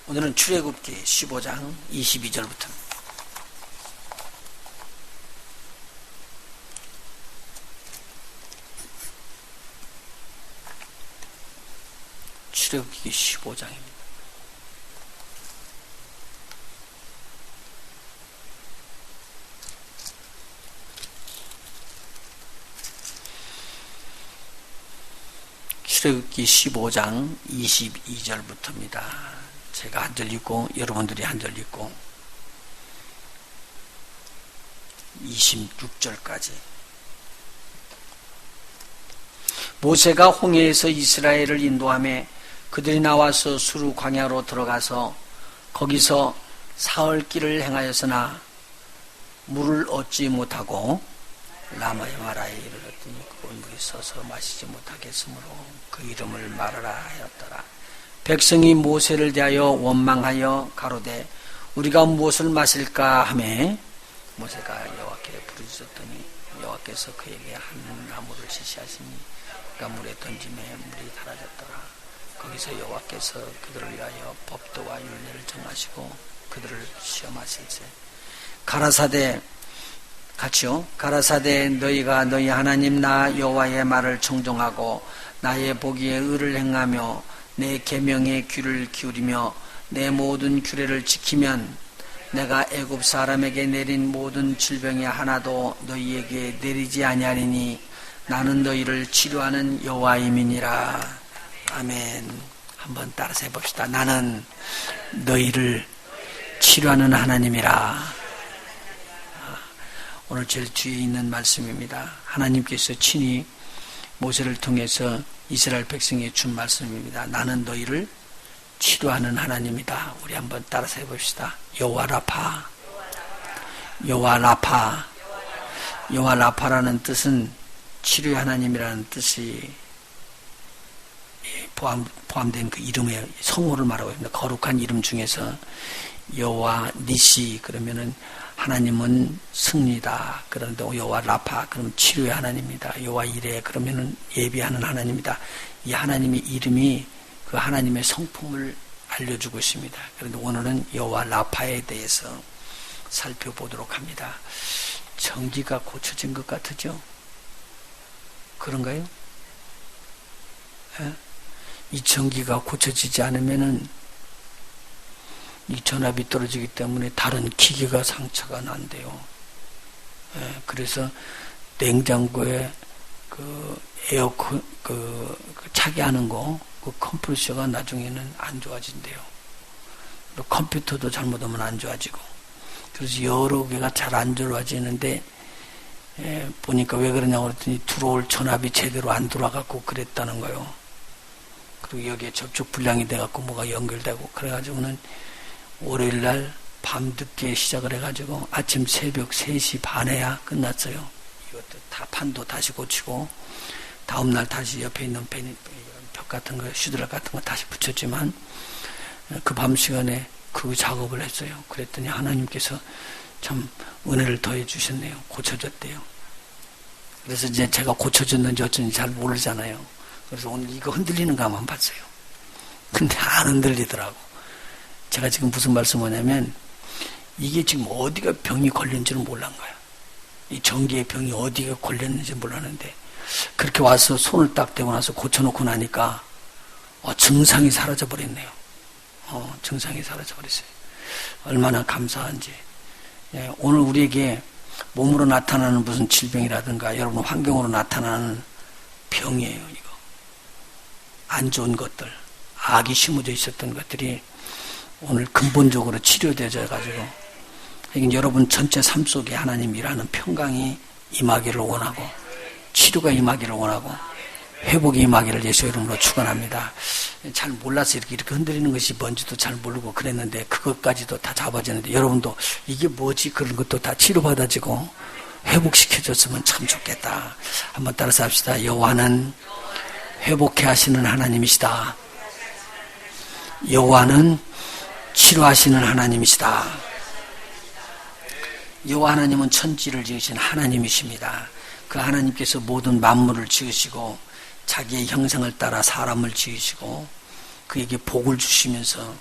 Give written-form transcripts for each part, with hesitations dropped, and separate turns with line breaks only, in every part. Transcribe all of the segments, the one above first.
오늘은 출애굽기 15장 22절부터 출애굽기 15장입니다. 출애굽기 15장 22절부터입니다. 제가 한 절 읽고 여러분들이 한 절 읽고 26절까지. 모세가 홍해에서 이스라엘을 인도하며 그들이 나와서 수르 광야로 들어가서 거기서 사흘 길을 행하였으나 물을 얻지 못하고 라마의 마라에 이르렀더니 그곳 물이 서서 마시지 못하겠으므로 그 이름을 마라라 하였더라. 백성이 모세를 대하여 원망하여 가로되 우리가 무엇을 마실까 하매 모세가 여호와께 부르짖었더니 여호와께서 그에게 한 나무를 지시하시니 그가 물에 던지매 물이 사라졌더라. 거기서 여호와께서 그들을 위하여 법도와 율례를 정하시고 그들을 시험하실세. 가라사대 같이요. 가라사대 너희가 너희 하나님 나 여호와의 말을 청종하고 나의 보기에 의를 행하며 내 계명에 귀를 기울이며 내 모든 규례를 지키면 내가 애굽 사람에게 내린 모든 질병이 하나도 너희에게 내리지 아니하리니 나는 너희를 치료하는 여호와임이니라. 아멘. 한번 따라서 해봅시다. 나는 너희를 치료하는 하나님이라. 오늘 제일 뒤에 있는 말씀입니다. 하나님께서 친히 모세를 통해서 이스라엘 백성에 준 말씀입니다. 나는 너희를 치료하는 하나님이다. 우리 한번 따라서 해봅시다. 여호와 라파. 여호와 라파. 여호와 라파라는 뜻은 치료의 하나님이라는 뜻이 포함된 그 이름의 성호를 말하고 있습니다. 거룩한 이름 중에서 여호와 니시 그러면은 하나님은 승리다. 그런데 여호와 라파 그러면 치료의 하나님이다. 여호와 이레 그러면은 예비하는 하나님이다. 이 하나님의 이름이 그 하나님의 성품을 알려주고 있습니다. 그런데 오늘은 여호와 라파에 대해서 살펴보도록 합니다. 전기가 고쳐진 것 같으죠? 그런가요? 예? 이 전기가 고쳐지지 않으면은 이 전압이 떨어지기 때문에 다른 기계가 상처가 난대요. 예, 그래서 냉장고에 그 에어컨 그 차게 하는 거, 그 컴프레셔가 나중에는 안 좋아진대요. 또 컴퓨터도 잘못하면 안 좋아지고. 그래서 여러 개가 잘 안 좋아지는데 보니까 왜 그러냐고 그랬더니 들어올 전압이 제대로 안 돌아가고 그랬다는 거예요. 그리고 여기에 접촉 불량이 돼갖고 뭐가 연결되고 그래가지고는 월요일날 밤늦게 시작을 해가지고 아침 새벽 3시 반에야 끝났어요. 이것도 다 판도 다시 고치고 다음날 다시 옆에 있는 벽 같은 거 슈드락 같은 거 다시 붙였지만 그 밤 시간에 그 작업을 했어요. 그랬더니 하나님께서 참 은혜를 더해 주셨네요. 고쳐졌대요. 그래서 이제 제가 고쳐졌는지 어쩐지 잘 모르잖아요. 그래서 오늘 이거 흔들리는 거 한번 봤어요. 근데 안 흔들리더라고. 제가 지금 무슨 말씀을 하냐면 이게 지금 어디가 병이 걸렸는지는 몰란 거야. 이 전기의 병이 어디가 걸렸는지 몰랐는데 그렇게 와서 손을 딱 대고 나서 고쳐놓고 나니까 증상이 사라져버렸네요. 증상이 사라져버렸어요. 얼마나 감사한지. 오늘 우리에게 몸으로 나타나는 무슨 질병이라든가 여러분 환경으로 나타나는 병이에요. 이거 안 좋은 것들, 악이 심어져 있었던 것들이 오늘 근본적으로 치료되어져 가지고 여러분 전체 삶 속에 하나님 일하는 평강이 임하기를 원하고 치료가 임하기를 원하고 회복이 임하기를 예수 이름으로 축원합니다. 잘 몰라서 이렇게 흔들리는 것이 뭔지도 잘 모르고 그랬는데 그것까지도 다 잡아지는데 여러분도 이게 뭐지 그런 것도 다 치료받아지고 회복시켜줬으면 참 좋겠다. 한번 따라서 합시다. 여호와는 회복해 하시는 하나님이시다. 여호와는 치료하시는 하나님이시다. 여호와 하나님은 천지를 지으신 하나님이십니다. 그 하나님께서 모든 만물을 지으시고 자기의 형상을 따라 사람을 지으시고 그에게 복을 주시면서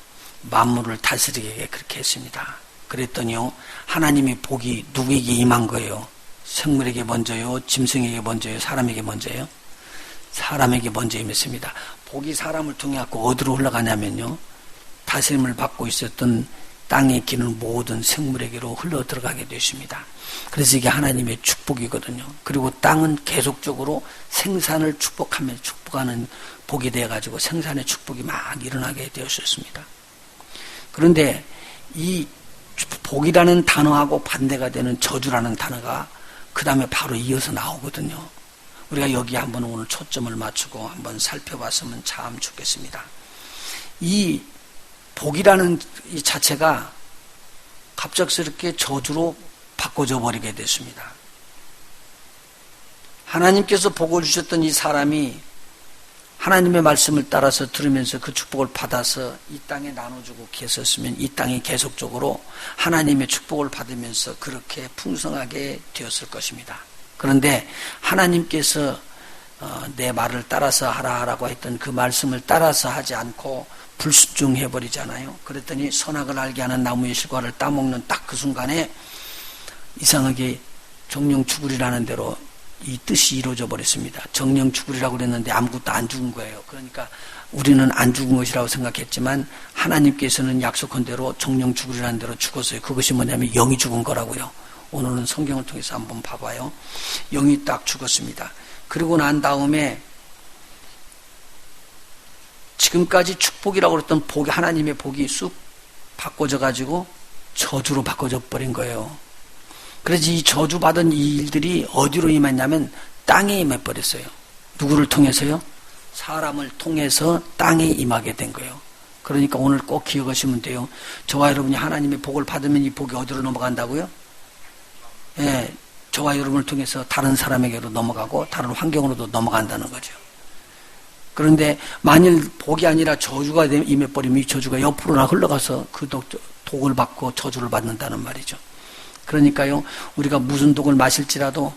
만물을 다스리게 그렇게 했습니다. 그랬더니요, 하나님의 복이 누구에게 임한 거예요? 생물에게 먼저요, 짐승에게 먼저요, 사람에게 먼저요? 사람에게 먼저 임했습니다. 복이 사람을 통해 갖고 어디로 흘러가냐면요, 다스림을 받고 있었던 땅에 기는 모든 생물에게로 흘러 들어가게 되십니다. 그래서 이게 하나님의 축복이거든요. 그리고 땅은 계속적으로 생산을 축복하는 복이 되어가지고 생산의 축복이 막 일어나게 되었습니다. 그런데 이 복이라는 단어하고 반대가 되는 저주라는 단어가 그 다음에 바로 이어서 나오거든요. 우리가 여기에 한번 오늘 초점을 맞추고 한번 살펴봤으면 참 좋겠습니다. 이 복이라는 이 자체가 갑작스럽게 저주로 바꿔져 버리게 됐습니다. 하나님께서 복을 주셨던 이 사람이 하나님의 말씀을 따라서 들으면서 그 축복을 받아서 이 땅에 나눠주고 계셨으면 이 땅이 계속적으로 하나님의 축복을 받으면서 그렇게 풍성하게 되었을 것입니다. 그런데 하나님께서 내 말을 따라서 하라고 했던 그 말씀을 따라서 하지 않고 불순종해버리잖아요. 그랬더니 선악을 알게 하는 나무의 실과를 따먹는 딱 그 순간에 이상하게 정령 죽으리라는 대로 이 뜻이 이루어져 버렸습니다. 정령 죽으리라고 그랬는데 아무것도 안 죽은 거예요. 그러니까 우리는 안 죽은 것이라고 생각했지만 하나님께서는 약속한 대로 정령 죽으리라는 대로 죽었어요. 그것이 뭐냐면 영이 죽은 거라고요. 오늘은 성경을 통해서 한번 봐봐요. 영이 딱 죽었습니다. 그리고 난 다음에 지금까지 축복이라고 그랬던 복이, 하나님의 복이 쑥 바꿔져 가지고 저주로 바꿔져 버린 거예요. 그래서 이 저주받은 이 일들이 어디로 임했냐면 땅에 임해버렸어요. 누구를 통해서요? 사람을 통해서 땅에 임하게 된 거예요. 그러니까 오늘 꼭 기억하시면 돼요. 저와 여러분이 하나님의 복을 받으면 이 복이 어디로 넘어간다고요? 예, 저와 여러분을 통해서 다른 사람에게로 넘어가고 다른 환경으로도 넘어간다는 거죠. 그런데 만일 복이 아니라 저주가 임해버리면 이 저주가 옆으로나 흘러가서 그 독을 받고 저주를 받는다는 말이죠. 그러니까요, 우리가 무슨 독을 마실지라도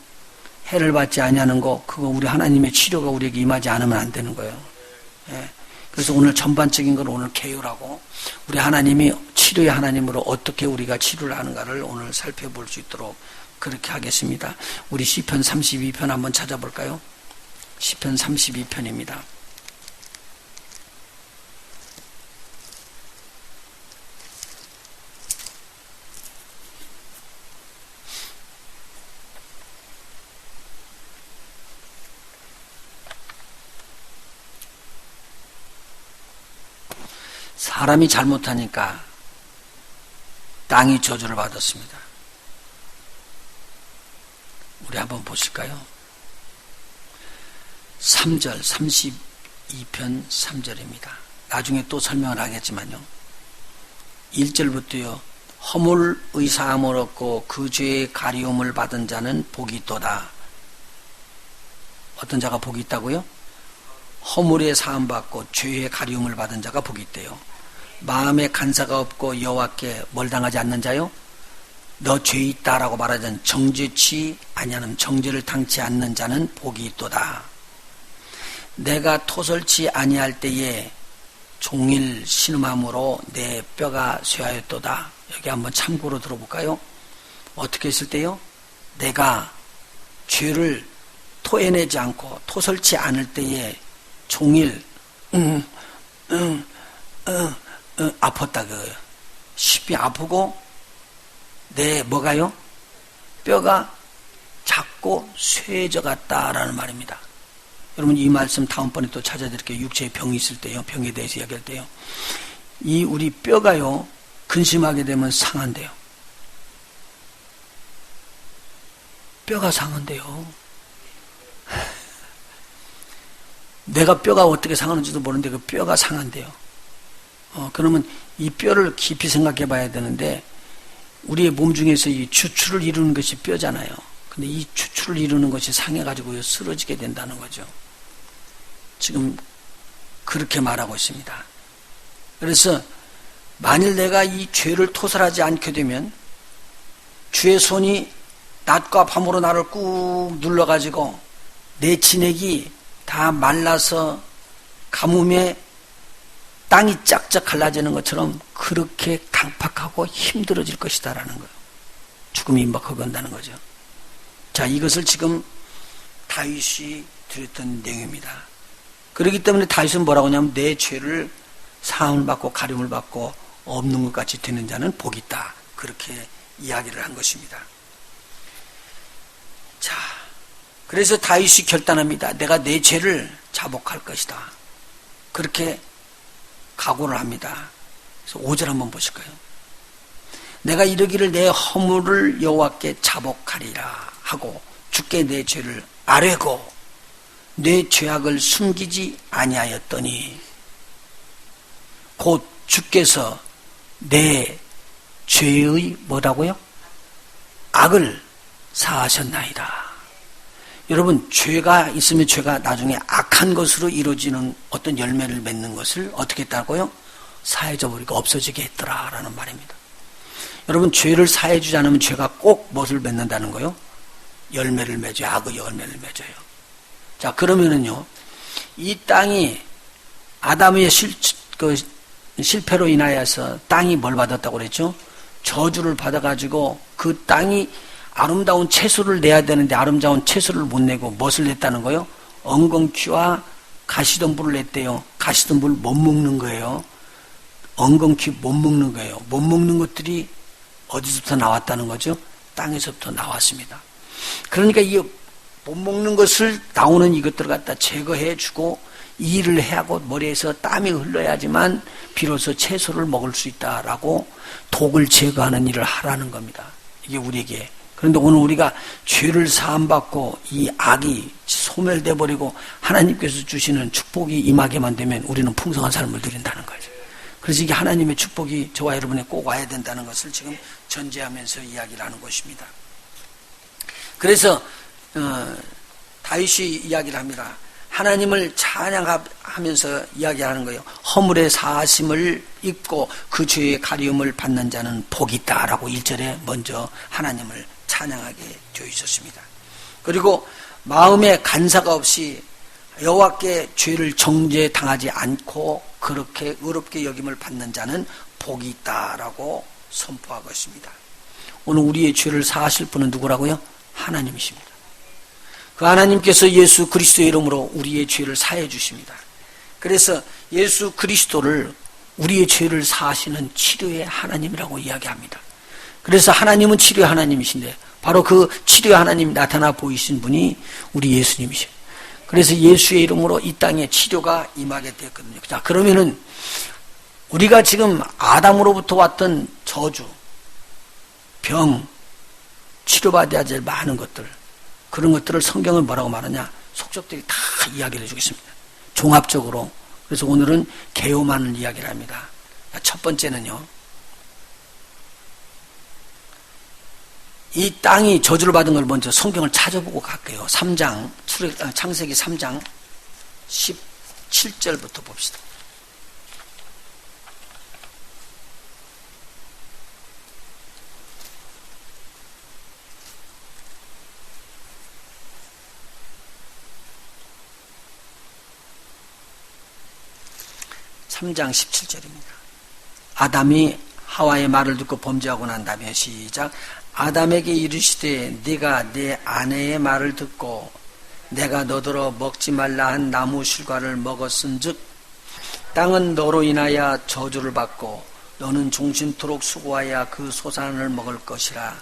해를 받지 아니하는 거, 그거 우리 하나님의 치료가 우리에게 임하지 않으면 안 되는 거예요. 예. 그래서 오늘 전반적인 건 오늘 개요라고 우리 하나님이 치료의 하나님으로 어떻게 우리가 치료를 하는가를 오늘 살펴볼 수 있도록 그렇게 하겠습니다. 우리 시편 32편 한번 찾아볼까요? 시편 32편입니다. 사람이 잘못하니까 땅이 저주를 받았습니다. 우리 한번 보실까요? 3절, 32편 3절입니다. 나중에 또 설명을 하겠지만요. 1절부터요. 허물의 사함을 얻고 그 죄의 가리움을 받은 자는 복이 있도다. 어떤 자가 복이 있다고요? 허물의 사함 받고 죄의 가리움을 받은 자가 복이 있대요. 마음에 간사가 없고 여호와께 뭘 당하지 않는 자요? 너 죄 있다라고 말하자면 정죄치 아니하는 정죄를 당치 않는 자는 복이 있도다. 내가 토설치 아니할 때에 종일 신음함으로 내 뼈가 쇠하였도다. 여기 한번 참고로 들어볼까요? 어떻게 했을 때요? 내가 죄를 토해내지 않고 토설치 않을 때에 종일 아팠다 그거예요. 쉽게 아프고 내 뭐가요? 뼈가 작고 쇠져 갔다라는 말입니다. 여러분 이 말씀 다음번에 또 찾아드릴게요. 육체에 병이 있을 때요. 병에 대해서 이야기할 때요. 이 우리 뼈가요. 근심하게 되면 상한대요. 뼈가 상한대요. 내가 뼈가 어떻게 상하는지도 모르는데 그 뼈가 상한대요. 그러면 이 뼈를 깊이 생각해 봐야 되는데 우리의 몸 중에서 이 주추를 이루는 것이 뼈잖아요. 근데 이 주추를 이루는 것이 상해가지고 쓰러지게 된다는 거죠. 지금 그렇게 말하고 있습니다. 그래서 만일 내가 이 죄를 토설하지 않게 되면 주의 손이 낮과 밤으로 나를 꾹 눌러가지고 내 진액이 다 말라서 가뭄에 땅이 짝짝 갈라지는 것처럼 그렇게 강팍하고 힘들어질 것이다라는 거예요. 죽음이 임박하고 온다는 거죠. 자, 이것을 지금 다윗이 드렸던 내용입니다. 그렇기 때문에 다윗은 뭐라고 하냐면 내 죄를 사함을 받고 가림을 받고 없는 것 같이 되는 자는 복이 있다. 그렇게 이야기를 한 것입니다. 자, 그래서 다윗이 결단합니다. 내가 내 죄를 자복할 것이다. 그렇게 각오를 합니다. 그래서 5절 한번 보실까요? 내가 이르기를 내 허물을 여호와께 자복하리라 하고 주께 내 죄를 아뢰고 내 죄악을 숨기지 아니하였더니 곧 주께서 내 죄의 뭐라고요? 악을 사하셨나이다. 여러분, 죄가 있으면 죄가 나중에 악한 것으로 이루어지는 어떤 열매를 맺는 것을 어떻게 했다고요? 사해져 버리고 없어지게 했더라라는 말입니다. 여러분, 죄를 사해주지 않으면 죄가 꼭 무엇을 맺는다는 거요? 열매를 맺어요. 악의 열매를 맺어요. 자, 그러면은요, 이 땅이 아담의 실패로 인하여서 땅이 뭘 받았다고 그랬죠? 저주를 받아가지고 그 땅이 아름다운 채소를 내야 되는데 아름다운 채소를 못 내고 무엇을 냈다는 거예요? 엉겅퀴와 가시덤불을 냈대요. 가시덤불 못 먹는 거예요. 엉겅퀴 못 먹는 거예요. 못 먹는 것들이 어디서부터 나왔다는 거죠? 땅에서부터 나왔습니다. 그러니까 이 못 먹는 것을 나오는 이것들을 갖다 제거해 주고 일을 해야 하고 머리에서 땀이 흘러야지만 비로소 채소를 먹을 수 있다라고 독을 제거하는 일을 하라는 겁니다. 이게 우리에게. 그런데 오늘 우리가 죄를 사함받고 이 악이 소멸돼 버리고 하나님께서 주시는 축복이 임하게만 되면 우리는 풍성한 삶을 누린다는 거죠. 그래서 이게 하나님의 축복이 저와 여러분에 꼭 와야 된다는 것을 지금 전제하면서 이야기를 하는 것입니다. 그래서 다윗이 이야기를 합니다. 하나님을 찬양하면서 이야기하는 거예요. 허물의 사하심을 입고 그 죄의 가리움을 받는 자는 복이 있다라고 1절에 먼저 하나님을 찬양하게 되어 있었습니다. 그리고 마음에 간사가 없이 여호와께 죄를 정죄당하지 않고 그렇게 의롭게 여김을 받는 자는 복이 있다라고 선포하고 있습니다. 오늘 우리의 죄를 사하실 분은 누구라고요? 하나님이십니다. 그 하나님께서 예수 그리스도의 이름으로 우리의 죄를 사해 주십니다. 그래서 예수 그리스도를 우리의 죄를 사하시는 치료의 하나님이라고 이야기합니다. 그래서 하나님은 치료의 하나님이신데 바로 그 치료의 하나님이 나타나 보이신 분이 우리 예수님이십니다. 그래서 예수의 이름으로 이 땅에 치료가 임하게 되었거든요. 자, 그러면은 우리가 지금 아담으로부터 왔던 저주, 병, 치료받아야 될 많은 것들, 그런 것들을 성경은 뭐라고 말하냐? 속적들이 다 이야기를 해주겠습니다. 종합적으로. 그래서 오늘은 개요만을 이야기를 합니다. 첫 번째는요, 이 땅이 저주를 받은 걸 먼저 성경을 찾아보고 갈게요. 3장, 창세기 3장 17절부터 봅시다. (3장 17절입니다) 아담이 하와의 말을 듣고 범죄하고 난 다음에 시작. 아담에게 이르시되 네가 내 아내의 말을 듣고 내가 너더러 먹지 말라 한 나무 실과를 먹었은즉 땅은 너로 인하여 저주를 받고 너는 종신토록 수고하여 그 소산을 먹을 것이라.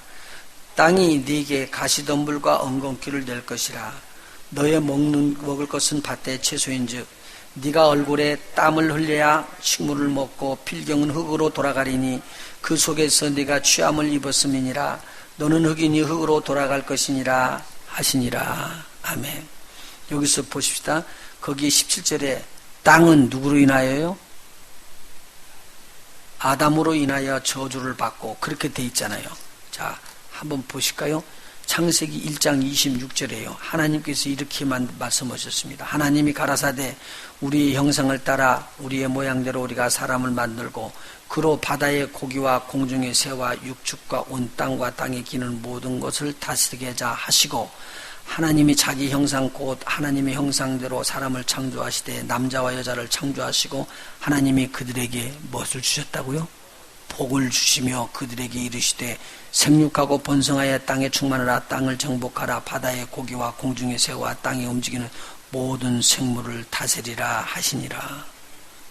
땅이 네게 가시덤불과 엉겅퀴를 낼 것이라. 너의 먹을 것은 밭의 채소인즉 네가 얼굴에 땀을 흘려야 식물을 먹고 필경은 흙으로 돌아가리니 그 속에서 네가 취함을 입었음이니라. 너는 흙이니 흙으로 돌아갈 것이니라 하시니라. 아멘. 여기서 보십시다. 거기 17절에 땅은 누구로 인하여요? 아담으로 인하여 저주를 받고 그렇게 돼 있잖아요. 자, 한번 보실까요? 창세기 1장 26절에요. 하나님께서 이렇게 말씀하셨습니다. 하나님이 가라사대 우리의 형상을 따라 우리의 모양대로 우리가 사람을 만들고 그로 바다의 고기와 공중의 새와 육축과 온 땅과 땅에 기는 모든 것을 다스리게 하자 하시고 하나님이 자기 형상 곧 하나님의 형상대로 사람을 창조하시되 남자와 여자를 창조하시고 하나님이 그들에게 무엇을 주셨다고요? 복을 주시며 그들에게 이르시되 생육하고 번성하여 땅에 충만하라. 땅을 정복하라. 바다의 고기와 공중의 새와 땅에 움직이는 모든 생물을 다스리라 하시니라.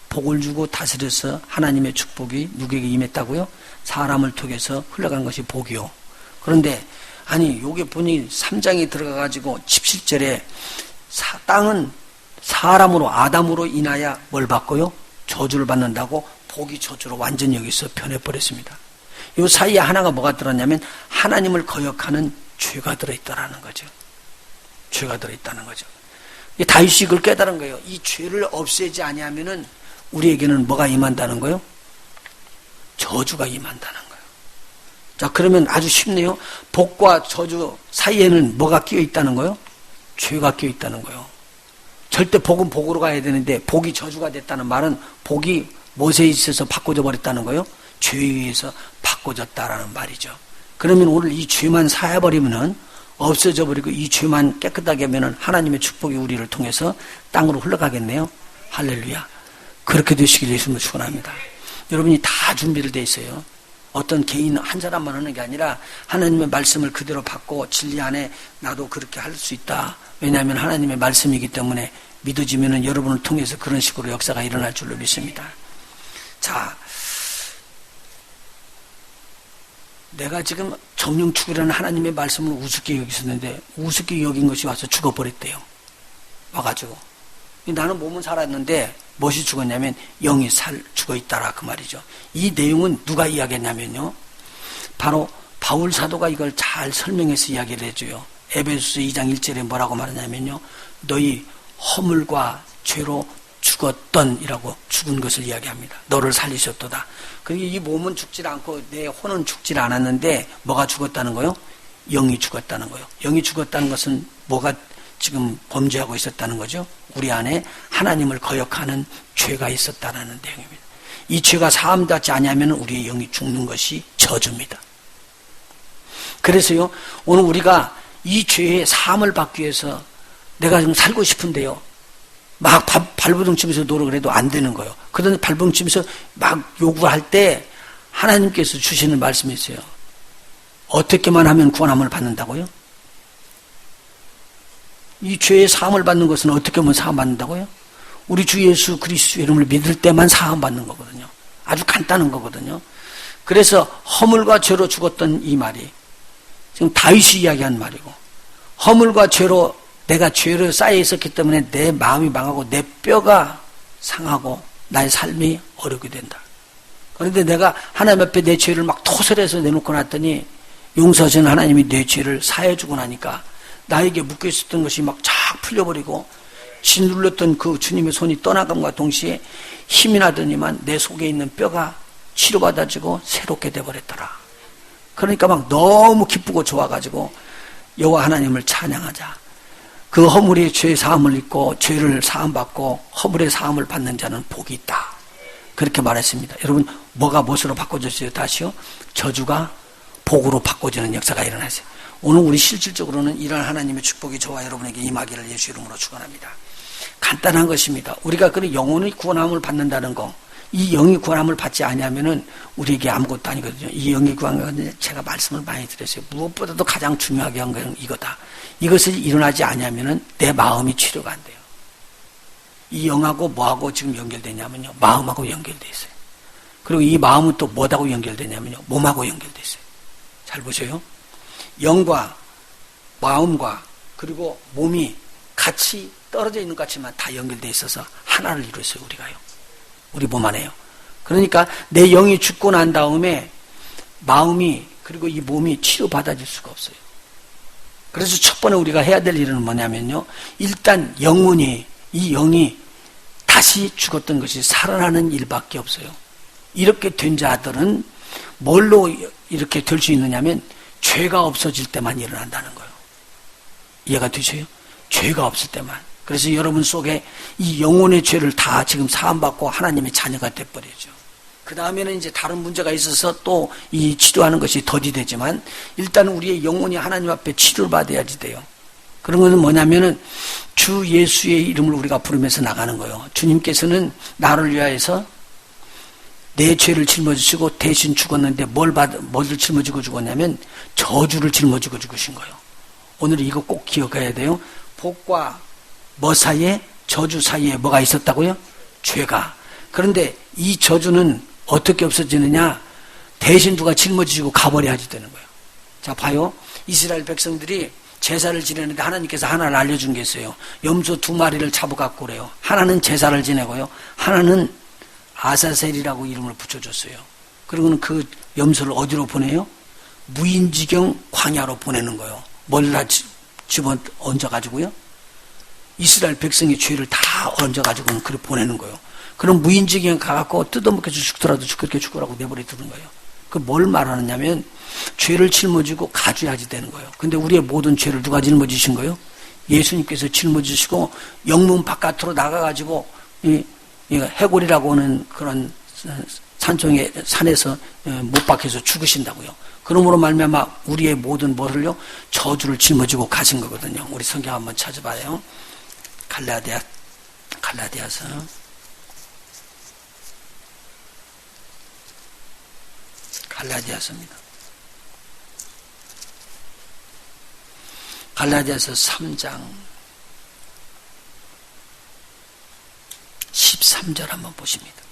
복을 주고 다스려서 하나님의 축복이 누구에게 임했다고요? 사람을 통해서 흘러간 것이 복이요. 그런데 아니 요게 보니 3장에 들어가가지고 17절에 땅은 사람으로 아담으로 인하여 뭘 받고요? 저주를 받는다고 복이 저주로 완전히 여기서 변해버렸습니다. 요 사이에 하나가 뭐가 들었냐면 하나님을 거역하는 죄가 들어있다라는 거죠. 죄가 들어있다는 거죠. 다윗이 그걸 깨달은 거예요. 이 죄를 없애지 아니하면은 우리에게는 뭐가 임한다는 거예요? 저주가 임한다는 거예요. 자, 그러면 아주 쉽네요. 복과 저주 사이에는 뭐가 끼어 있다는 거예요? 죄가 끼어 있다는 거예요. 절대 복은 복으로 가야 되는데 복이 저주가 됐다는 말은 복이 무엇에 있어서 바꿔져 버렸다는 거예요? 죄에 의해서 바꿔졌다라는 말이죠. 그러면 오늘 이 죄만 사해버리면은 없어져 버리고 이 죄만 깨끗하게 하면은 하나님의 축복이 우리를 통해서 땅으로 흘러가겠네요. 할렐루야. 그렇게 되시길 예수님으로 축원합니다. 여러분이 다 준비를 돼 있어요. 어떤 개인 한 사람만 하는 게 아니라 하나님의 말씀을 그대로 받고 진리 안에 나도 그렇게 할 수 있다. 왜냐하면 하나님의 말씀이기 때문에 믿어지면은 여러분을 통해서 그런 식으로 역사가 일어날 줄로 믿습니다. 자, 내가 지금 정령축이라는 하나님의 말씀을 우습게 여겼었는데 우습게 여긴 것이 와서 죽어버렸대요. 와가지고 나는 몸은 살았는데 무엇이 죽었냐면 영이 죽어있다라 그 말이죠. 이 내용은 누가 이야기했냐면요, 바로 바울 사도가 이걸 잘 설명해서 이야기를 해줘요. 에베소서 2장 1절에 뭐라고 말하냐면요, 너희 허물과 죄로 죽었던 이라고 죽은 것을 이야기합니다. 너를 살리셨도다. 그러니까 이 몸은 죽질 않고 내 혼은 죽질 않았는데 뭐가 죽었다는 거요? 영이 죽었다는 거요. 영이 죽었다는 것은 뭐가 지금 범죄하고 있었다는 거죠? 우리 안에 하나님을 거역하는 죄가 있었다는 내용입니다. 이 죄가 사함받지 않으면 우리의 영이 죽는 것이 저주입니다. 그래서요, 오늘 우리가 이 죄의 사함을 받기 위해서 내가 좀 살고 싶은데요, 막 발버둥 치면서 노력을 해도 안 되는 거예요. 그런데 발버둥 치면서 막 요구할 때 하나님께서 주시는 말씀이 있어요. 어떻게만 하면 구원함을 받는다고요? 이 죄의 사함을 받는 것은 어떻게 하면 사함 받는다고요? 우리 주 예수 그리스도 이름을 믿을 때만 사함 받는 거거든요. 아주 간단한 거거든요. 그래서 허물과 죄로 죽었던 이 말이 지금 다윗이 이야기한 말이고, 허물과 죄로 내가 죄로 쌓여 있었기 때문에 내 마음이 망하고 내 뼈가 상하고 나의 삶이 어렵게 된다. 그런데 내가 하나님 앞에 내 죄를 막 토설해서 내놓고 났더니 용서하시는 하나님이 내 죄를 사해주고 나니까 나에게 묶여있었던 것이 막 쫙 풀려버리고 짓눌렀던 그 주님의 손이 떠나감과 동시에 힘이 나더니만 내 속에 있는 뼈가 치료받아지고 새롭게 돼버렸더라. 그러니까 막 너무 기쁘고 좋아가지고 여호와 하나님을 찬양하자. 그 허물의 죄 사함을 입고 죄를 사함받고 허물의 사함을 받는 자는 복이 있다. 그렇게 말했습니다. 여러분, 뭐가 무엇으로 바꿔졌어요? 다시요? 저주가 복으로 바꿔지는 역사가 일어났어요. 오늘 우리 실질적으로는 이런 하나님의 축복이 저와 여러분에게 임하기를 예수 이름으로 축원합니다. 간단한 것입니다. 우리가 그 영혼의 구원함을 받는다는 거, 이 영이 구원함을 받지 아니하면은 우리에게 아무것도 아니거든요. 이 영이 구원함을 제가 말씀을 많이 드렸어요. 무엇보다도 가장 중요하게 한 건 이거다. 이것을 일어나지 아니하면은 내 마음이 치료가 안 돼요. 이 영하고 뭐하고 지금 연결되냐면요, 마음하고 연결돼 있어요. 그리고 이 마음은 또 뭐하고 연결되냐면요, 몸하고 연결돼 있어요. 잘 보세요. 영과 마음과 그리고 몸이 같이 떨어져 있는 것 같지만 다 연결돼 있어서 하나를 이루었어요. 우리가요, 우리 몸 안에요. 그러니까 내 영이 죽고 난 다음에 마음이 그리고 이 몸이 치료받아질 수가 없어요. 그래서 첫 번에 우리가 해야 될 일은 뭐냐면요, 일단 영혼이, 이 영이 다시 죽었던 것이 살아나는 일밖에 없어요. 이렇게 된 자들은 뭘로 이렇게 될 수 있느냐면 죄가 없어질 때만 일어난다는 거예요. 이해가 되세요? 죄가 없을 때만. 그래서 여러분 속에 이 영혼의 죄를 다 지금 사함받고 하나님의 자녀가 돼버리죠. 그 다음에는 이제 다른 문제가 있어서 또 이 치료하는 것이 더디 되지만 일단 우리의 영혼이 하나님 앞에 치료를 받아야지 돼요. 그런 것은 뭐냐면은 주 예수의 이름을 우리가 부르면서 나가는 거예요. 주님께서는 나를 위하여서 내 죄를 짊어지시고 대신 죽었는데 뭘 짊어지고 죽었냐면 저주를 짊어지고 죽으신 거예요. 오늘 이거 꼭 기억해야 돼요. 복과 뭐 사이에? 저주 사이에 뭐가 있었다고요? 죄가. 그런데 이 저주는 어떻게 없어지느냐? 대신 누가 짊어지고 가버려야지 되는 거예요. 자, 봐요. 이스라엘 백성들이 제사를 지내는데 하나님께서 하나를 알려준 게 있어요. 염소 2마리를 잡아갖고 그래요. 하나는 제사를 지내고요. 하나는 아사셀이라고 이름을 붙여줬어요. 그리고는 그 염소를 어디로 보내요? 무인지경 광야로 보내는 거예요. 뭘 다 집어 얹어가지고요. 이스라엘 백성의 죄를 다 얹어가지고 그렇게 보내는 거예요. 그럼 무인지경 가갖고 뜯어먹혀서 죽더라도 그렇게 죽으라고 내버려 두는 거예요. 그 뭘 말하느냐면 죄를 짊어지고 가줘야지 되는 거예요. 근데 우리의 모든 죄를 누가 짊어지신 거예요? 예수님께서 짊어지시고 영문 바깥으로 나가가지고 이 해골이라고 하는 그런 산중에 산에서 못 박혀서 죽으신다고요. 그러므로 말미암아 우리의 모든 뭐를요? 저주를 짊어지고 가신 거거든요. 우리 성경 한번 찾아봐요. 갈라디아서 갈라디아서입니다. 갈라디아서 3장 13절 한번 보십니다.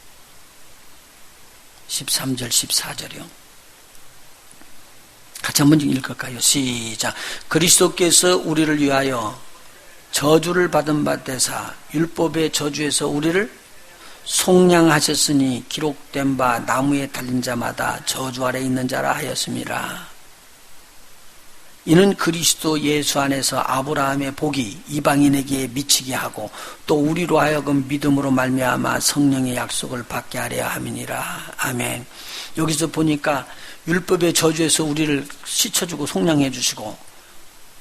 13절 14절이요. 같이 한번 읽을까요? 시작. 그리스도께서 우리를 위하여 저주를 받은 바 되사 율법의 저주에서 우리를 속량하셨으니 기록된 바 나무에 달린 자마다 저주 아래 있는 자라 하였습니다. 이는 그리스도 예수 안에서 아브라함의 복이 이방인에게 미치게 하고 또 우리로 하여금 믿음으로 말미암아 성령의 약속을 받게 하려 함이니라. 아멘. 여기서 보니까 율법의 저주에서 우리를 씻어주고 속량해 주시고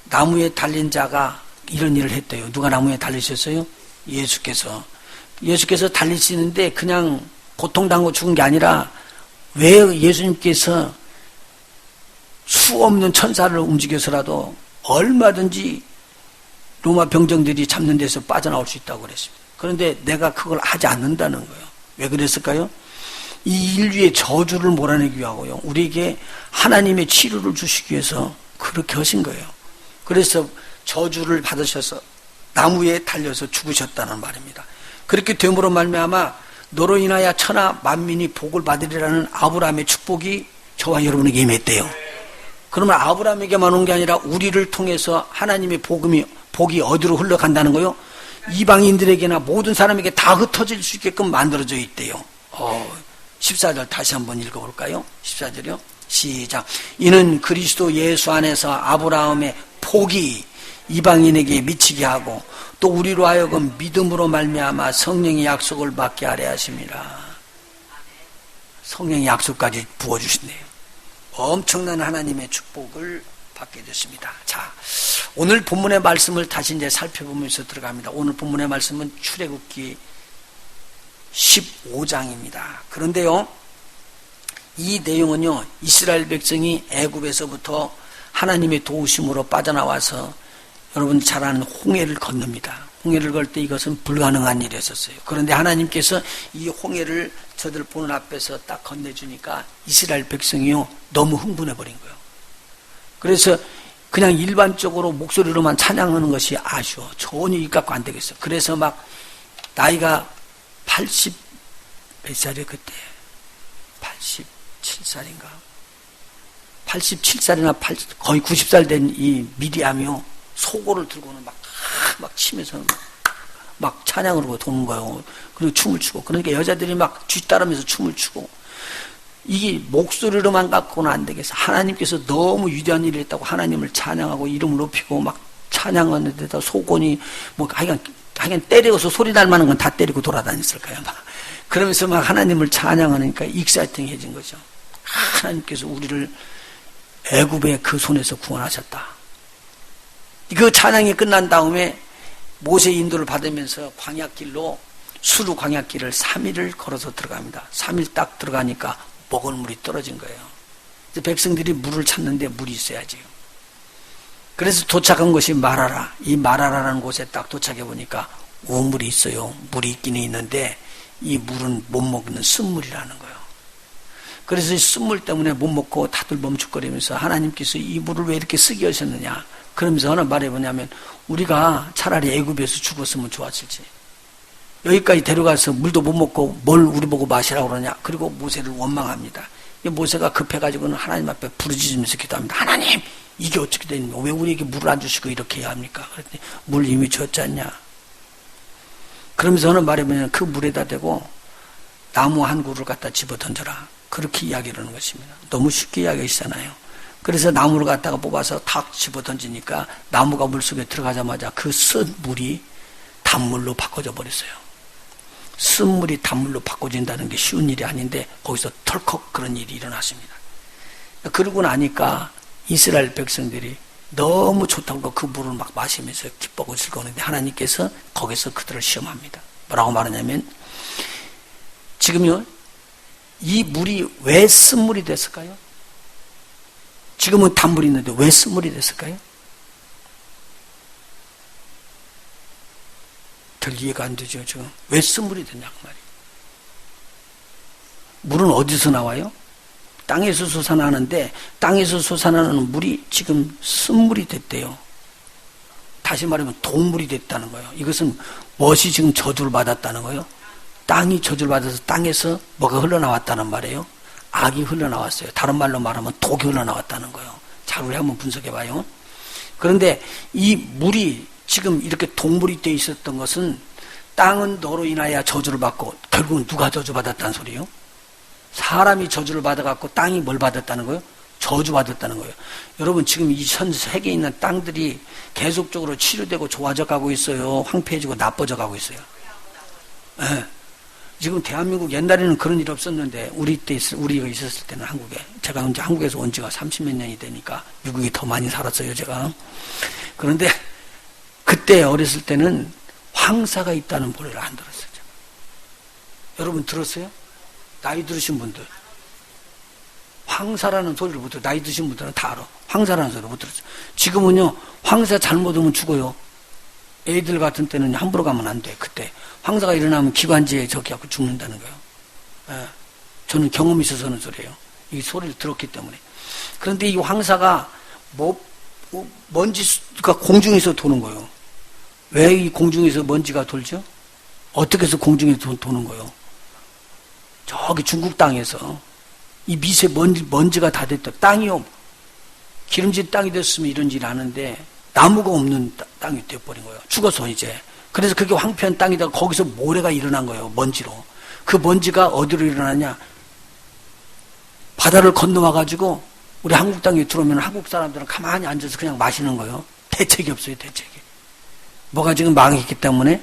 나무에 달린 자가 이런 일을 했대요. 누가 나무에 달리셨어요? 예수께서 달리시는데 그냥 고통당하고 죽은 게 아니라 왜 예수님께서 수 없는 천사를 움직여서라도 얼마든지 로마 병정들이 잡는 데서 빠져나올 수 있다고 그랬습니다. 그런데 내가 그걸 하지 않는다는 거예요. 왜 그랬을까요? 이 인류의 저주를 몰아내기 위하고요. 우리에게 하나님의 치료를 주시기 위해서 그렇게 하신 거예요. 그래서 저주를 받으셔서 나무에 달려서 죽으셨다는 말입니다. 그렇게 됨으로 말미암아 너로 인하여 천하 만민이 복을 받으리라는 아브라함의 축복이 저와 여러분에게 임했대요. 그러면 아브라함에게만 온 게 아니라 우리를 통해서 하나님의 복이 어디로 흘러간다는 거요? 이방인들에게나 모든 사람에게 다 흩어질 수 있게끔 만들어져 있대요. 14절 다시 한번 읽어볼까요? 14절이요. 시작. 이는 그리스도 예수 안에서 아브라함의 복이 이방인에게 미치게 하고 또 우리로 하여금 믿음으로 말미암아 성령의 약속을 받게 하려 하심이라. 성령의 약속까지 부어주신대요. 엄청난 하나님의 축복을 받게 됐습니다. 자, 오늘 본문의 말씀을 다시 이제 살펴보면서 들어갑니다. 오늘 본문의 말씀은 출애굽기 15장입니다. 그런데요, 이 내용은요, 이스라엘 백성이 애굽에서부터 하나님의 도우심으로 빠져나와서 여러분 잘 아는 홍해를 건넙니다. 홍해를 걸 때 이것은 불가능한 일이었어요. 그런데 하나님께서 이 홍해를 저들 보는 앞에서 딱 건네주니까 이스라엘 백성이요 너무 흥분해버린 거예요. 그래서 그냥 일반적으로 목소리로만 찬양하는 것이 아쉬워. 전혀 입 갖고 안 되겠어. 그래서 막 나이가 80 몇 살이에요 그때? 87살인가? 87살이나 거의 90살 된 이 미디암이요 소고를 들고는 막 치면서 막 찬양을 하고 도는 거예요. 그리고 춤을 추고. 그러니까 여자들이 막 뒤따르면서 춤을 추고. 이게 목소리로만 갖고는 안 되겠어. 하나님께서 너무 위대한 일을 했다고 하나님을 찬양하고 이름을 높이고 막 찬양하는 데다 속건이 뭐 하여간 때리고서 소리 날 만한 건 다 때리고 돌아다녔을 거예요. 막. 그러면서 막 하나님을 찬양하니까 익사이팅해진 거죠. 하나님께서 우리를 애굽의 그 손에서 구원하셨다. 그 찬양이 끝난 다음에 모세의 인도를 받으면서 광야길로 수루 광야길을 3일을 걸어서 들어갑니다. 3일 딱 들어가니까 먹을 물이 떨어진 거예요. 백성들이 물을 찾는데 물이 있어야지요. 그래서 도착한 곳이 마라라. 이 마라라라는 곳에 딱 도착해 보니까 우물이 있어요. 물이 있기는 있는데 이 물은 못 먹는 쓴물이라는 거예요. 그래서 이 쓴물 때문에 못 먹고 다들 멈칫거리면서 하나님께서 이 물을 왜 이렇게 쓰게 하셨느냐. 그러면서 하나 말해보냐면 우리가 차라리 애굽에서 죽었으면 좋았을지. 여기까지 데려가서 물도 못 먹고 뭘 우리 보고 마시라고 그러냐. 그리고 모세를 원망합니다. 이 모세가 급해가지고는 하나님 앞에 부르짖으면서 기도합니다. 하나님! 이게 어떻게 되냐? 왜 우리에게 물을 안 주시고 이렇게 해야 합니까? 그랬더니 물 이미 줬지 않냐? 그러면서 하는 말이면 그 물에다 대고 나무 한 그루를 갖다 집어 던져라. 그렇게 이야기를 하는 것입니다. 너무 쉽게 이야기하시잖아요. 그래서 나무를 갖다가 뽑아서 탁 집어 던지니까 나무가 물속에 들어가자마자 그 쓴 물이 단물로 바꿔져 버렸어요. 쓴 물이 단물로 바꿔진다는 게 쉬운 일이 아닌데 거기서 털컥 그런 일이 일어났습니다. 그러고 나니까 이스라엘 백성들이 너무 좋다고 그 물을 막 마시면서 기뻐하고 즐거워하는데 하나님께서 거기서 그들을 시험합니다. 뭐라고 말하냐면 지금요 이 물이 왜 쓴물이 됐을까요? 지금은 단물이 있는데 왜 쓴물이 됐을까요? 별 이해가 안 되죠. 지금 왜 쓴물이 됐냐고 말이에요. 물은 어디서 나와요? 땅에서 솟아나는데 땅에서 솟아나는 물이 지금 쓴물이 됐대요. 다시 말하면 동물이 됐다는 거예요. 이것은 무엇이 지금 저주를 받았다는 거예요? 땅이 저주를 받아서 땅에서 뭐가 흘러나왔다는 말이에요. 악이 흘러나왔어요. 다른 말로 말하면 독이 흘러나왔다는 거예요. 자, 우리 한번 분석해봐요. 그런데 이 물이 지금 이렇게 동물이 되어 있었던 것은 땅은 너로 인하여 저주를 받고 결국은 누가 저주받았다는 소리예요? 사람이 저주를 받아갖고 땅이 뭘 받았다는 거예요? 저주받았다는 거예요. 여러분 지금 이 전 세계에 있는 땅들이 계속적으로 치료되고 좋아져 가고 있어요. 황폐해지고 나빠져 가고 있어요. 네. 지금 대한민국 옛날에는 그런 일 없었는데 우리가 있었을 때는 한국에 제가 이제 한국에서 온 지가 30몇 년이 되니까 미국이 더 많이 살았어요 제가. 그런데 그때 어렸을 때는 황사가 있다는 보리를 안 들었어요. 제가. 여러분 들었어요? 나이 들으신 분들 황사라는 소리를 못 들어요. 나이 드신 분들은 다 알아. 황사라는 소리를 못 들었어요. 지금은요 황사 잘못 오면 죽어요. 애들 같은 때는 함부로 가면 안 돼. 그때 황사가 일어나면 기관지에 저기 하고 죽는다는 거예요. 예. 저는 경험이 있어서 하는 소리예요. 이 소리를 들었기 때문에. 그런데 이 황사가 먼지가 공중에서 도는 거예요. 왜 이 공중에서 먼지가 돌죠? 어떻게 해서 공중에서 도는 거예요? 저기 중국 땅에서 이 미세 먼지가 다 됐다. 땅이요. 기름진 땅이 됐으면 이런 일이 하는데 나무가 없는 땅이 되어버린 거예요. 죽어서 이제. 그래서 그게 황폐한 땅이다가 거기서 모래가 일어난 거예요. 먼지로. 그 먼지가 어디로 일어나냐. 바다를 건너와가지고 우리 한국 땅에 들어오면 한국 사람들은 가만히 앉아서 그냥 마시는 거예요. 대책이 없어요. 대책이. 뭐가 지금 망했기 때문에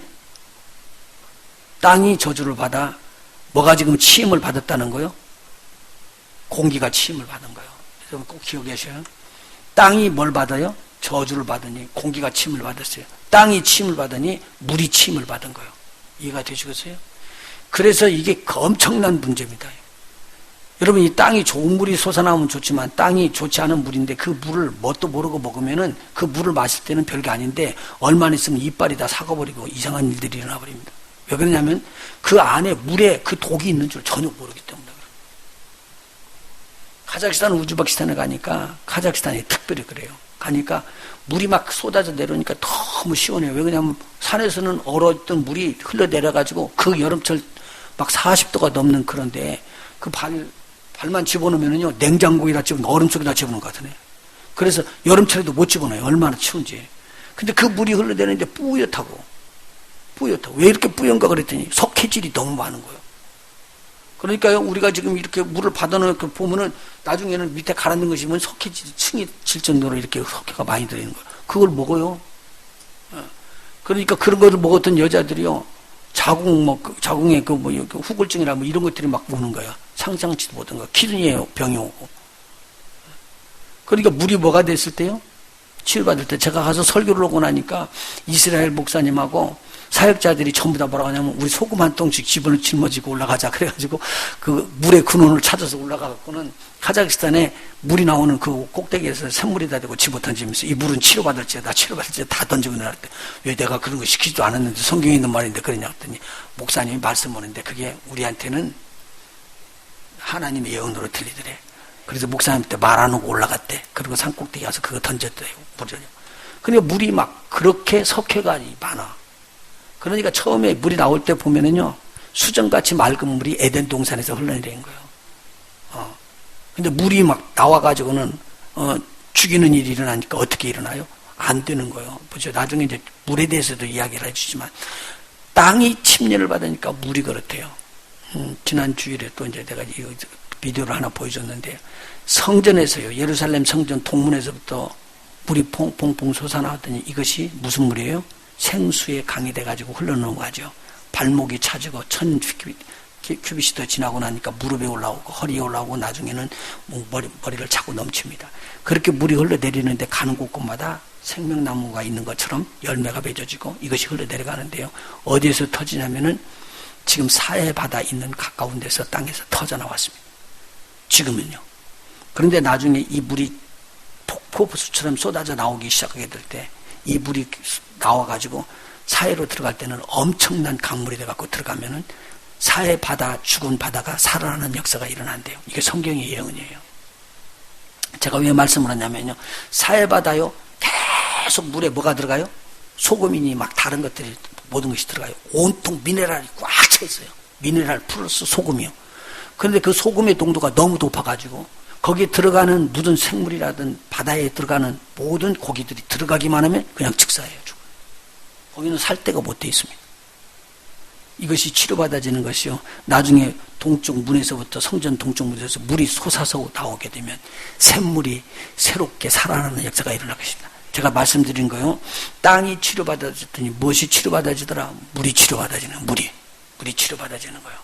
땅이 저주를 받아 뭐가 지금 치임을 받았다는 거예요? 공기가 치임을 받은 거예요. 여러분 꼭 기억하셔요. 땅이 뭘 받아요? 저주를 받으니 공기가 침을 받았어요. 땅이 침을 받으니 물이 침을 받은 거예요. 이해가 되시겠어요? 그래서 이게 엄청난 문제입니다. 여러분 이 땅이 좋은 물이 솟아나오면 좋지만 땅이 좋지 않은 물인데 그 물을 뭣도 모르고 먹으면은 그 물을 마실 때는 별게 아닌데 얼마나 있으면 이빨이 다 삭아버리고 이상한 일들이 일어나 버립니다. 왜 그러냐면 그 안에 물에 그 독이 있는 줄 전혀 모르기 때문에 그래요. 카자흐스탄 우즈베키스탄에 가니까 카자흐스탄이 특별히 그래요. 가니까 물이 막 쏟아져 내려오니까 너무 시원해요. 왜 그러냐면 산에서는 얼었던 물이 흘러내려가지고 그 여름철 막 40도가 넘는 그런데 그 발만 집어넣으면요 냉장고에다 집어넣어 얼음 속에다 집어넣은 것 같으네. 그래서 여름철에도 못 집어넣어요. 얼마나 추운지. 근데 그 물이 흘러내리는데 뿌옇다고. 왜 이렇게 뿌연가 그랬더니 석회질이 너무 많은 거예요. 그러니까요 우리가 지금 이렇게 물을 받아놓고 보면은 나중에는 밑에 가라앉는 것이 보면 석회질이 층이 질 정도로 이렇게 석회가 많이 들어있는 거예요. 그걸 먹어요. 그러니까 그런 거를 먹었던 여자들이요 자궁에 후골증이라 뭐 이런 것들이 막 오는 거야. 상상치도 못한 거. 키드니에 병이 오고. 그러니까 물이 뭐가 됐을 때요? 치유받을 때 제가 가서 설교를 하고 나니까 이스라엘 목사님하고 사역자들이 전부 다 뭐라고 하냐면 우리 소금 한 덩씩 집어넣어 짊어지고 올라가자. 그래가지고 그 물의 근원을 찾아서 올라가갖고는 카자흐스탄에 물이 나오는 그 꼭대기에서 샘물에다 대고 집어 던지면서 이 물은 치료받을지다 다 던지고 내려갈 때 왜 내가 그런 거 시키지도 않았는데 성경에 있는 말인데 그러냐 했더니 목사님이 말씀하는데 그게 우리한테는 하나님의 예언으로 들리더래. 그래서 목사님한테 말 안 하고 올라갔대. 그리고 산 꼭대기 가서 그거 던졌대요. 물을. 그러니까 물이 막 그렇게 석회가 많아. 그러니까 처음에 물이 나올 때 보면은요, 수정같이 맑은 물이 에덴 동산에서 흘러내리는 거예요. 근데 물이 막 나와가지고는, 죽이는 일이 일어나니까 어떻게 일어나요? 안 되는 거예요. 보죠. 나중에 이제 물에 대해서도 이야기를 해주지만, 땅이 침례를 받으니까 물이 그렇대요. 지난 주일에 또 이제 내가 이 비디오를 하나 보여줬는데, 성전에서요, 예루살렘 성전 동문에서부터 물이 퐁퐁퐁 솟아나왔더니 이것이 무슨 물이에요? 생수의 강이 돼가지고 흘러넘어가죠. 발목이 차지고 1000큐빗이 더 지나고 나니까 무릎에 올라오고 허리에 올라오고 나중에는 머리를 차고 넘칩니다. 그렇게 물이 흘러내리는데 가는 곳곳마다 생명나무가 있는 것처럼 열매가 맺어지고 이것이 흘러내려가는데요. 어디에서 터지냐면은 지금 사해바다 있는 가까운 데서 땅에서 터져 나왔습니다. 지금은요. 그런데 나중에 이 물이 폭포수처럼 쏟아져 나오기 시작하게 될 때 이 물이 나와가지고 사해로 들어갈 때는 엄청난 강물이 돼갖고 들어가면은 사해 바다, 죽은 바다가 살아나는 역사가 일어난대요. 이게 성경의 예언이에요. 제가 왜 말씀을 하냐면요. 사해 바다요, 계속 물에 뭐가 들어가요? 소금이니 막 다른 것들이 모든 것이 들어가요. 온통 미네랄이 꽉 차 있어요. 미네랄 플러스 소금이요. 그런데 그 소금의 농도가 너무 높아가지고 거기에 들어가는 무슨 생물이라든 바다에 들어가는 모든 고기들이 들어가기만 하면 그냥 즉사해요. 거기는 살 데가 못 돼 있습니다. 이것이 치료받아지는 것이요. 나중에 동쪽 문에서부터 성전 동쪽 문에서 물이 솟아서 나오게 되면 샘물이 새롭게 살아나는 역사가 일어날 것입니다. 제가 말씀드린 거요. 땅이 치료받아졌더니 무엇이 치료받아지더라? 물이 치료받아지는 물이 치료받아지는 거예요.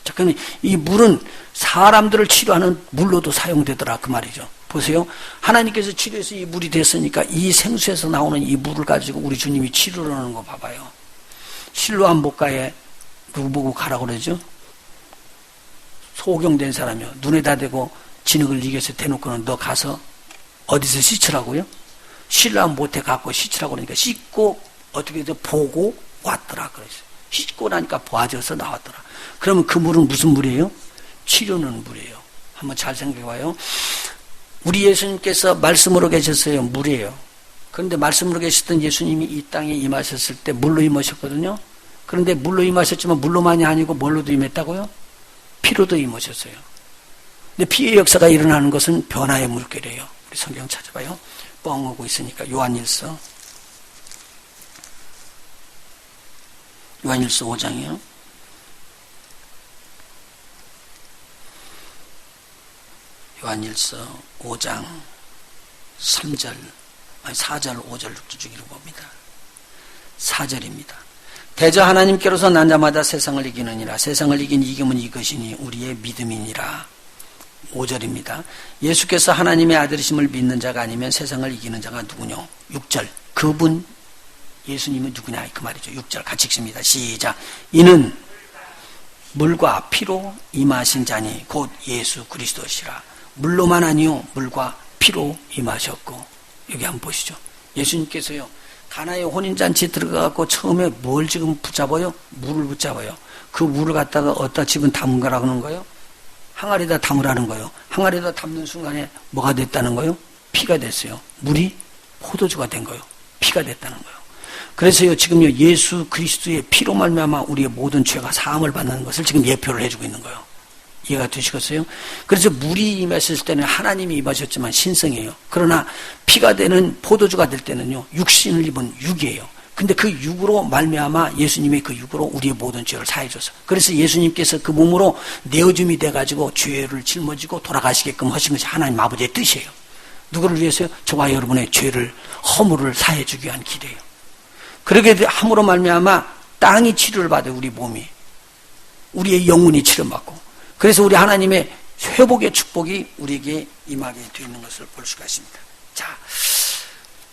자, 그럼 이 물은 사람들을 치료하는 물로도 사용되더라 그 말이죠. 보세요. 하나님께서 치료해서 이 물이 됐으니까 이 생수에서 나오는 이 물을 가지고 우리 주님이 치료를 하는 거 봐봐요. 실로암 목가에 누구 보고 가라고 그러죠? 소경된 사람이요. 눈에다 대고 진흙을 이겨서 대놓고는 너 가서 어디서 씻으라고요? 실로암 못에 갖고 씻으라고 그러니까 씻고 어떻게 해서 보고 왔더라 그랬어요. 씻고 나니까 보아져서 나왔더라. 그러면 그 물은 무슨 물이에요? 치료는 물이에요. 한번 잘 생각해봐요. 우리 예수님께서 말씀으로 계셨어요. 물이에요. 그런데 말씀으로 계셨던 예수님이 이 땅에 임하셨을 때 물로 임하셨거든요. 그런데 물로 임하셨지만 물로만이 아니고 뭘로도 임했다고요? 피로도 임하셨어요. 근데 피의 역사가 일어나는 것은 변화의 물결이에요. 우리 성경 찾아봐요. 뻥하고 있으니까 요한일서 5장이요. 요한일서 5장 3절, 4절, 5절 주기로 봅니다. 4절입니다. 대저 하나님께로서 난 자마다 세상을 이기느니라. 세상을 이긴 이김은 이것이니 우리의 믿음이니라. 5절입니다. 예수께서 하나님의 아들이심을 믿는 자가 아니면 세상을 이기는 자가 누구뇨? 6절. 그분 예수님은 누구냐 그 말이죠. 6절 같이 읽습니다. 시작. 이는 물과 피로 임하신 자니 곧 예수 그리스도시라. 물로만 아니요 물과 피로 임하셨고. 여기 한번 보시죠. 예수님께서요 가나의 혼인잔치에 들어가고 처음에 뭘 지금 붙잡아요? 물을 붙잡아요. 그 물을 갖다가 어디다 집은 담은 거라고 하는 거예요? 항아리에다 담으라는 거예요. 항아리에다 담는 순간에 뭐가 됐다는 거예요? 피가 됐어요. 물이 포도주가 된 거예요. 피가 됐다는 거예요. 그래서요 지금요 예수 그리스도의 피로 말미암아 우리의 모든 죄가 사함을 받는 것을 지금 예표를 해주고 있는 거예요. 이해가 되시겠어요? 그래서 물이 임하셨을 때는 하나님이 임하셨지만 신성이에요. 그러나 피가 되는 포도주가 될 때는요 육신을 입은 육이에요. 근데 그 육으로 말미암아 예수님의 그 육으로 우리의 모든 죄를 사해줘서 그래서 예수님께서 그 몸으로 내어줌이 돼가지고 죄를 짊어지고 돌아가시게끔 하신 것이 하나님 아버지의 뜻이에요. 누구를 위해서요? 저와 여러분의 죄를 허물을 사해주기 위한 길이에요. 그렇게 함으로 말미암아 땅이 치료를 받아요. 우리 몸이. 우리의 영혼이 치료받고. 그래서 우리 하나님의 회복의 축복이 우리에게 임하게 되어 있는 것을 볼 수가 있습니다. 자,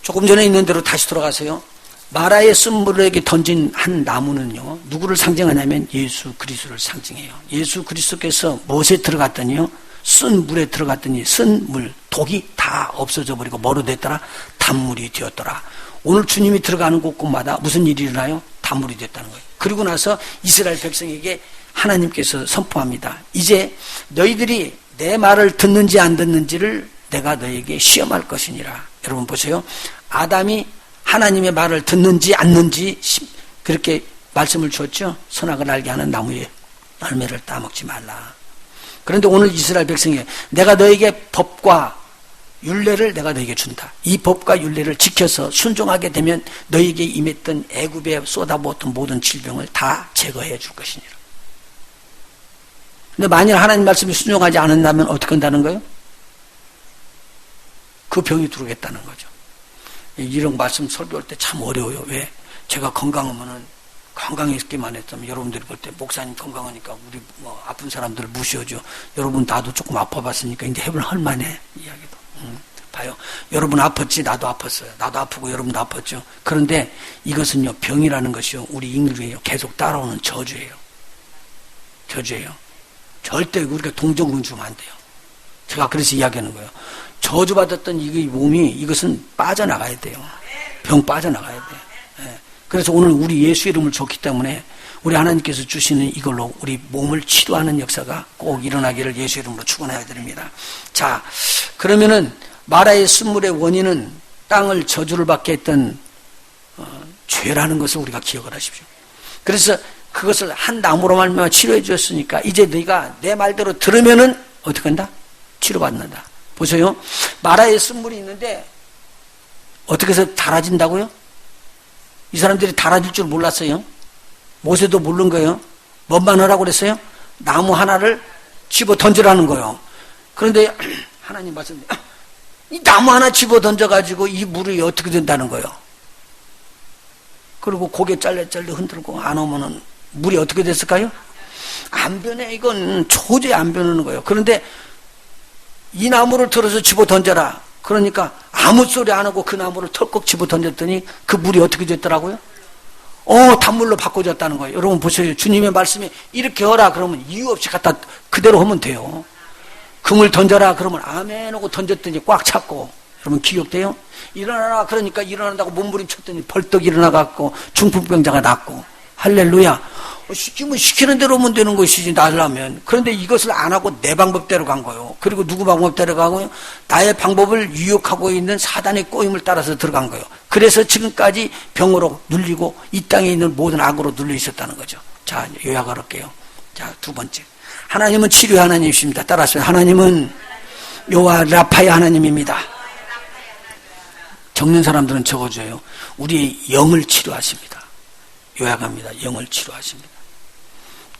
조금 전에 있는 대로 다시 돌아가세요. 마라의 쓴물에게 던진 한 나무는요, 누구를 상징하냐면 예수 그리스도를 상징해요. 예수 그리스도께서 무엇에 들어갔더니요, 쓴 물에 들어갔더니 쓴 물, 독이 다 없어져 버리고 뭐로 됐더라? 단물이 되었더라. 오늘 주님이 들어가는 곳곳마다 무슨 일이 일어나요? 단물이 됐다는 거예요. 그리고 나서 이스라엘 백성에게 하나님께서 선포합니다. 이제 너희들이 내 말을 듣는지 안 듣는지를 내가 너에게 시험할 것이니라. 여러분 보세요. 아담이 하나님의 말을 듣는지 않는지 그렇게 말씀을 주었죠. 선악을 알게 하는 나무의 열매를 따먹지 말라. 그런데 오늘 이스라엘 백성에게 내가 너에게 법과 율례를 내가 너에게 준다. 이 법과 율례를 지켜서 순종하게 되면 너에게 임했던 애굽에 쏟아부었던 모든 질병을 다 제거해 줄 것이니라. 근데 만일 하나님 말씀에 순종하지 않는다면 어떻게 한다는 거예요? 그 병이 들어오겠다는 거죠. 이런 말씀 설교할 때 참 어려워요. 왜? 제가 건강했기만 했다면 여러분들이 볼 때 목사님 건강하니까 우리 뭐 아픈 사람들을 무시하죠. 여러분 나도 조금 아파봤으니까 이제 해볼 할만해. 이야기도. 봐요. 여러분 아팠지 나도 아팠어요. 나도 아프고 여러분도 아팠죠. 그런데 이것은요, 병이라는 것이요, 우리 인류에요 계속 따라오는 저주예요. 저주예요. 절대 우리가 동정은 주면 안 돼요. 제가 그래서 이야기하는 거예요. 저주받았던 이 몸이 이것은 빠져나가야 돼요. 병 빠져나가야 돼요. 예. 그래서 오늘 우리 예수 이름을 줬기 때문에 우리 하나님께서 주시는 이걸로 우리 몸을 치료하는 역사가 꼭 일어나기를 예수 이름으로 축원해야 됩니다. 자, 그러면은 마라의 쓴물의 원인은 땅을 저주를 받게 했던 죄라는 것을 우리가 기억을 하십시오. 그래서 그것을 한 나무로 말미암아 치료해 주었으니까 이제 너희가 내 말대로 들으면은 어떻게 한다? 치료받는다. 보세요. 마라의 쓴물이 있는데 어떻게 해서 달아진다고요? 이 사람들이 달아질 줄 몰랐어요. 모세도 모르는 거예요. 뭔만 하라고 그랬어요? 나무 하나를 집어 던지라는 거예요. 그런데 하나님 말씀, 이 나무 하나 집어 던져가지고 이 물이 어떻게 된다는 거예요? 그리고 고개 잘래잘래 흔들고 안 오면은 물이 어떻게 됐을까요? 안 변해. 이건 초저히 안 변하는 거예요. 그런데 이 나무를 들어서 집어 던져라. 그러니까 아무 소리 안 하고 그 나무를 털컥 집어 던졌더니 그 물이 어떻게 됐더라고요? 단물로 바꿔졌다는 거예요. 여러분 보세요. 주님의 말씀이 이렇게 하라 그러면 이유 없이 갖다 그대로 하면 돼요. 금을 던져라 그러면 아멘 하고 던졌더니 꽉 찼고. 여러분 기억돼요? 일어나라 그러니까 일어난다고 몸부림쳤더니 벌떡 일어나갖고 중풍병자가 낫고. 할렐루야. 시키면 시키는 대로 하면 되는 것이지 나려면. 그런데 이것을 안 하고 내 방법대로 간 거예요. 그리고 누구 방법대로 가고요? 나의 방법을 유혹하고 있는 사단의 꼬임을 따라서 들어간 거예요. 그래서 지금까지 병으로 눌리고 이 땅에 있는 모든 악으로 눌려 있었다는 거죠. 자, 요약을 할게요. 자, 두 번째. 하나님은 치료의 하나님이십니다. 따라서 하나님은 여호와 라파의 하나님입니다. 적는 사람들은 적어줘요. 우리의 영을 치료하십니다. 요약합니다. 영을 치료하십니다.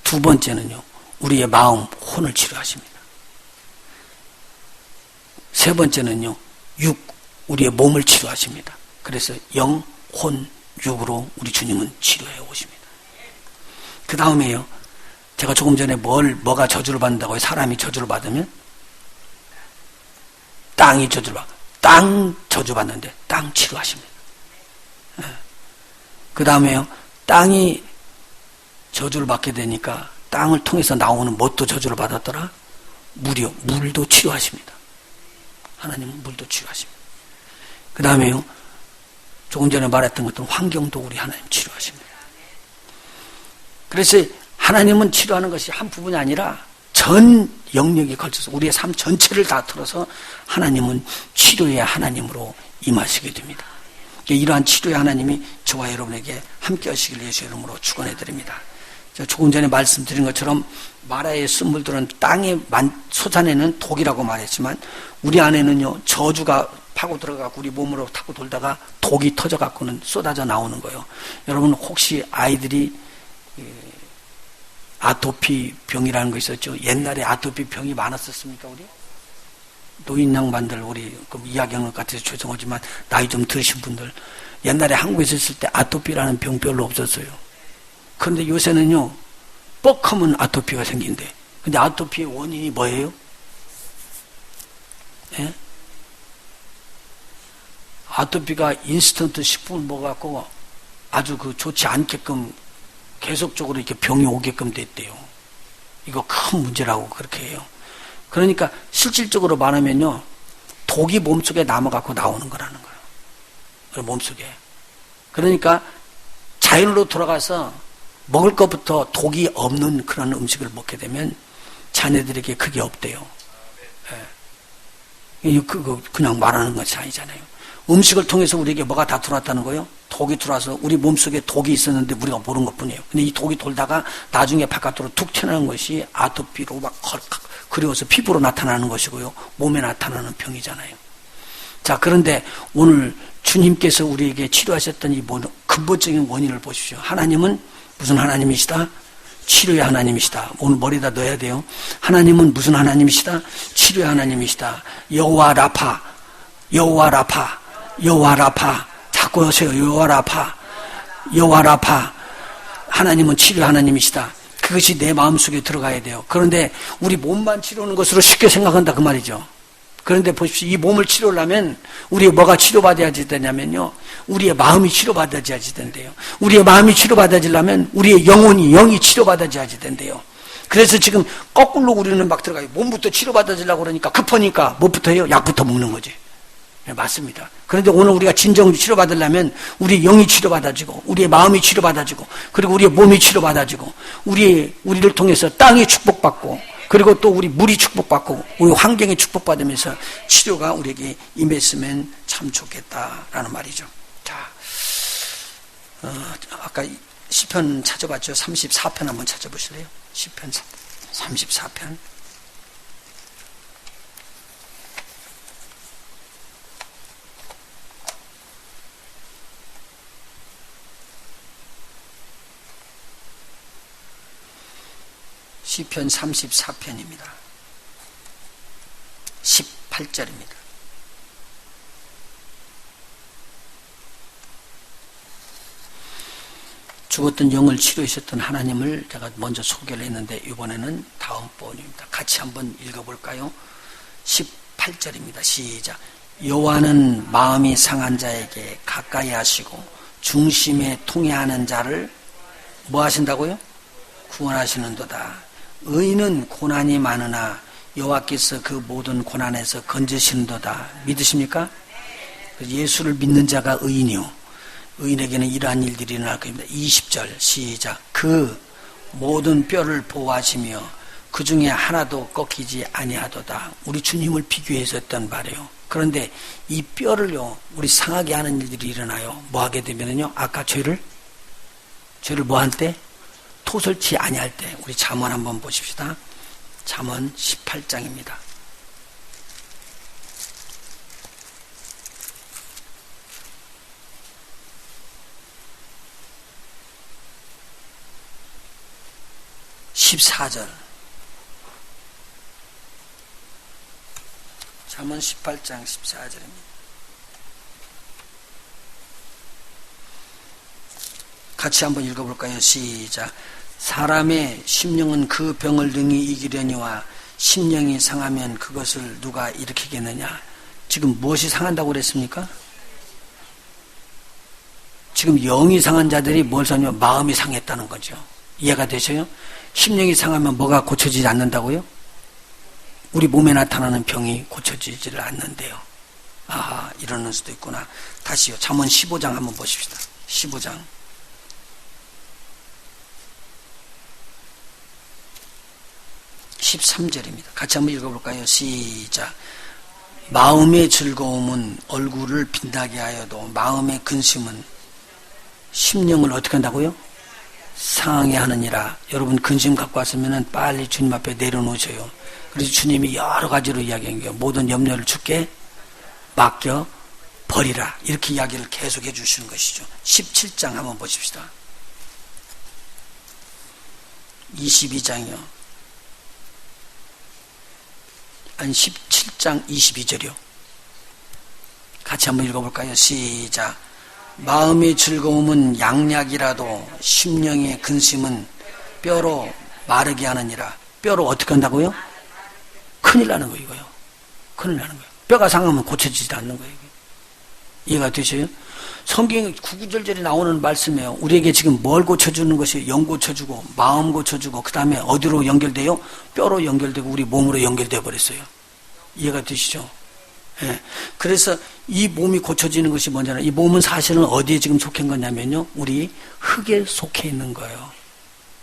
두 번째는요, 우리의 마음, 혼을 치료하십니다. 세 번째는요, 우리의 몸을 치료하십니다. 그래서 영, 혼, 육으로 우리 주님은 치료해 오십니다. 그 다음에요, 제가 조금 전에 뭐가 저주를 받는다고요? 사람이 저주를 받으면? 땅이 저주를 받고, 땅 저주 받는데, 땅 치료하십니다. 그 다음에요, 땅이 저주를 받게 되니까 땅을 통해서 나오는 뭣도 저주를 받았더라? 물이요. 물도 치료하십니다. 하나님은 물도 치료하십니다. 그 다음에요. 조금 전에 말했던 것처럼 환경도 우리 하나님 치료하십니다. 그래서 하나님은 치료하는 것이 한 부분이 아니라 전 영역에 걸쳐서 우리의 삶 전체를 다 틀어서 하나님은 치료의 하나님으로 임하시게 됩니다. 이러한 치료의 하나님이 저와 여러분에게 함께 하시길 예수 이름으로 축원해 드립니다. 조금 전에 말씀드린 것처럼 마라의 쓴물들은 땅에 솟아내는 독이라고 말했지만 우리 안에는요 저주가 파고 들어가고 우리 몸으로 타고 돌다가 독이 터져갖고는 쏟아져 나오는 거예요. 여러분 혹시 아이들이 아토피 병이라는 거 있었죠? 옛날에 아토피 병이 많았었습니까 우리? 노인 양반들 우리 이야기하는 것 같아서 죄송하지만 나이 좀 드신 분들 옛날에 한국에서 있을 때 아토피라는 병 별로 없었어요. 그런데 요새는요 뻑하면 아토피가 생긴대. 근데 아토피의 원인이 뭐예요? 예? 아토피가 인스턴트 식품을 먹어갖고 아주 좋지 않게끔 계속적으로 이렇게 병이 오게끔 됐대요. 이거 큰 문제라고 그렇게 해요. 그러니까 실질적으로 말하면요, 독이 몸속에 남아갖고 나오는 거라는 거예요. 몸속에. 그러니까 자연으로 돌아가서 먹을 것부터 독이 없는 그런 음식을 먹게 되면 자녀들에게 그게 없대요. 예. 그거 그냥 말하는 것이 아니잖아요. 음식을 통해서 우리에게 뭐가 다 들어왔다는 거예요? 독이 들어와서 우리 몸속에 독이 있었는데 우리가 모르는 것뿐이에요. 근데 이 독이 돌다가 나중에 바깥으로 툭 튀어나오는 것이 아토피로 막 그리워서 피부로 나타나는 것이고요. 몸에 나타나는 병이잖아요. 자, 그런데 오늘 주님께서 우리에게 치료하셨던 이 근본적인 원인을 보십시오. 하나님은 무슨 하나님이시다? 치료의 하나님이시다. 오늘 머리에다 넣어야 돼요. 하나님은 무슨 하나님이시다? 치료의 하나님이시다. 여호와 라파, 여호와 라파, 여호와 라파. 자꾸 하세요. 여호와 라파, 여호와 라파. 하나님은 치료의 하나님이시다. 그것이 내 마음속에 들어가야 돼요. 그런데 우리 몸만 치료하는 것으로 쉽게 생각한다 그 말이죠. 그런데 보십시오. 이 몸을 치료하려면 우리의 뭐가 치료받아야 되냐면요, 우리의 마음이 치료받아야지 된대요. 우리의 마음이 치료받아지려면 우리의 영이 치료받아야지 된대요. 그래서 지금 거꾸로 우리는 막 들어가요. 몸부터 치료받아지려고 그러니까 급하니까 뭐부터 해요? 약부터 먹는 거지. 네, 맞습니다. 그런데 오늘 우리가 진정으로 치료받으려면 우리의 영이 치료받아지고 우리의 마음이 치료받아지고 그리고 우리의 몸이 치료받아지고 우리를 통해서 땅이 축복받고 그리고 또 우리 물이 축복받고 우리 환경이 축복받으면서 치료가 우리에게 임했으면 참 좋겠다라는 말이죠. 자, 아까 시편 찾아봤죠? 34편 한번 찾아보실래요? 시편 34편. 시편 34편입니다. 18절입니다. 죽었던 영을 치료하셨던 하나님을 제가 먼저 소개를 했는데 이번에는 다음번입니다. 같이 한번 읽어볼까요? 18절입니다. 시작. 여호와는 마음이 상한 자에게 가까이 하시고 중심에 통해하는 자를 뭐 하신다고요? 구원하시는도다. 의인은 고난이 많으나 여호와께서 그 모든 고난에서 건지시는도다. 믿으십니까? 예수를 믿는 자가 의인이요, 의인에게는 이러한 일들이 일어날 겁니다. 20절 시작. 그 모든 뼈를 보호하시며 그 중에 하나도 꺾이지 아니하도다. 우리 주님을 비교해서 했던 말이에요. 그런데 이 뼈를요, 우리 상하게 하는 일들이 일어나요. 뭐 하게 되면요, 아까 죄를 뭐 할 때? 토설치 아니할 때. 우리 잠언 한번 보십시다. 잠언 18장입니다. 잠언 18장 14절입니다. 같이 한번 읽어볼까요? 시작. 사람의 심령은 그 병을 능히 이기려니와 심령이 상하면 그것을 누가 일으키겠느냐. 지금 무엇이 상한다고 그랬습니까? 지금 영이 상한 자들이 뭘 상하냐면 마음이 상했다는 거죠. 이해가 되셔요? 심령이 상하면 뭐가 고쳐지지 않는다고요? 우리 몸에 나타나는 병이 고쳐지지를 않는데요. 아, 이러는 수도 있구나. 다시요. 잠언 15장 한번 보십시다. 15장. 13절입니다. 같이 한번 읽어볼까요? 시작. 마음의 즐거움은 얼굴을 빛나게 하여도 마음의 근심은 심령을 어떻게 한다고요? 상하게 하느니라. 여러분 근심 갖고 왔으면 빨리 주님 앞에 내려놓으셔요. 그래서 주님이 여러 가지로 이야기한 게 모든 염려를 주께 맡겨 버리라. 이렇게 이야기를 계속해 주시는 것이죠. 17장 한번 보십시다. 22장이요. 아니 17장 22절이요. 같이 한번 읽어볼까요? 시작. 마음의 즐거움은 양약이라도 심령의 근심은 뼈로 마르게 하느니라. 뼈로 어떻게 한다고요? 큰일 나는 거예요. 이거요. 큰일 나는 거예요. 뼈가 상하면 고쳐지지 않는 거예요. 이해가 되셔요? 성경에 구구절절히 나오는 말씀이에요. 우리에게 지금 뭘 고쳐주는 것이 영 고쳐주고 마음 고쳐주고 그 다음에 어디로 연결돼요? 뼈로 연결되고 우리 몸으로 연결돼 버렸어요. 이해가 되시죠? 예. 그래서 이 몸이 고쳐지는 것이 뭐냐면 이 몸은 사실은 어디에 지금 속해 있는 거냐면요. 우리 흙에 속해 있는 거예요.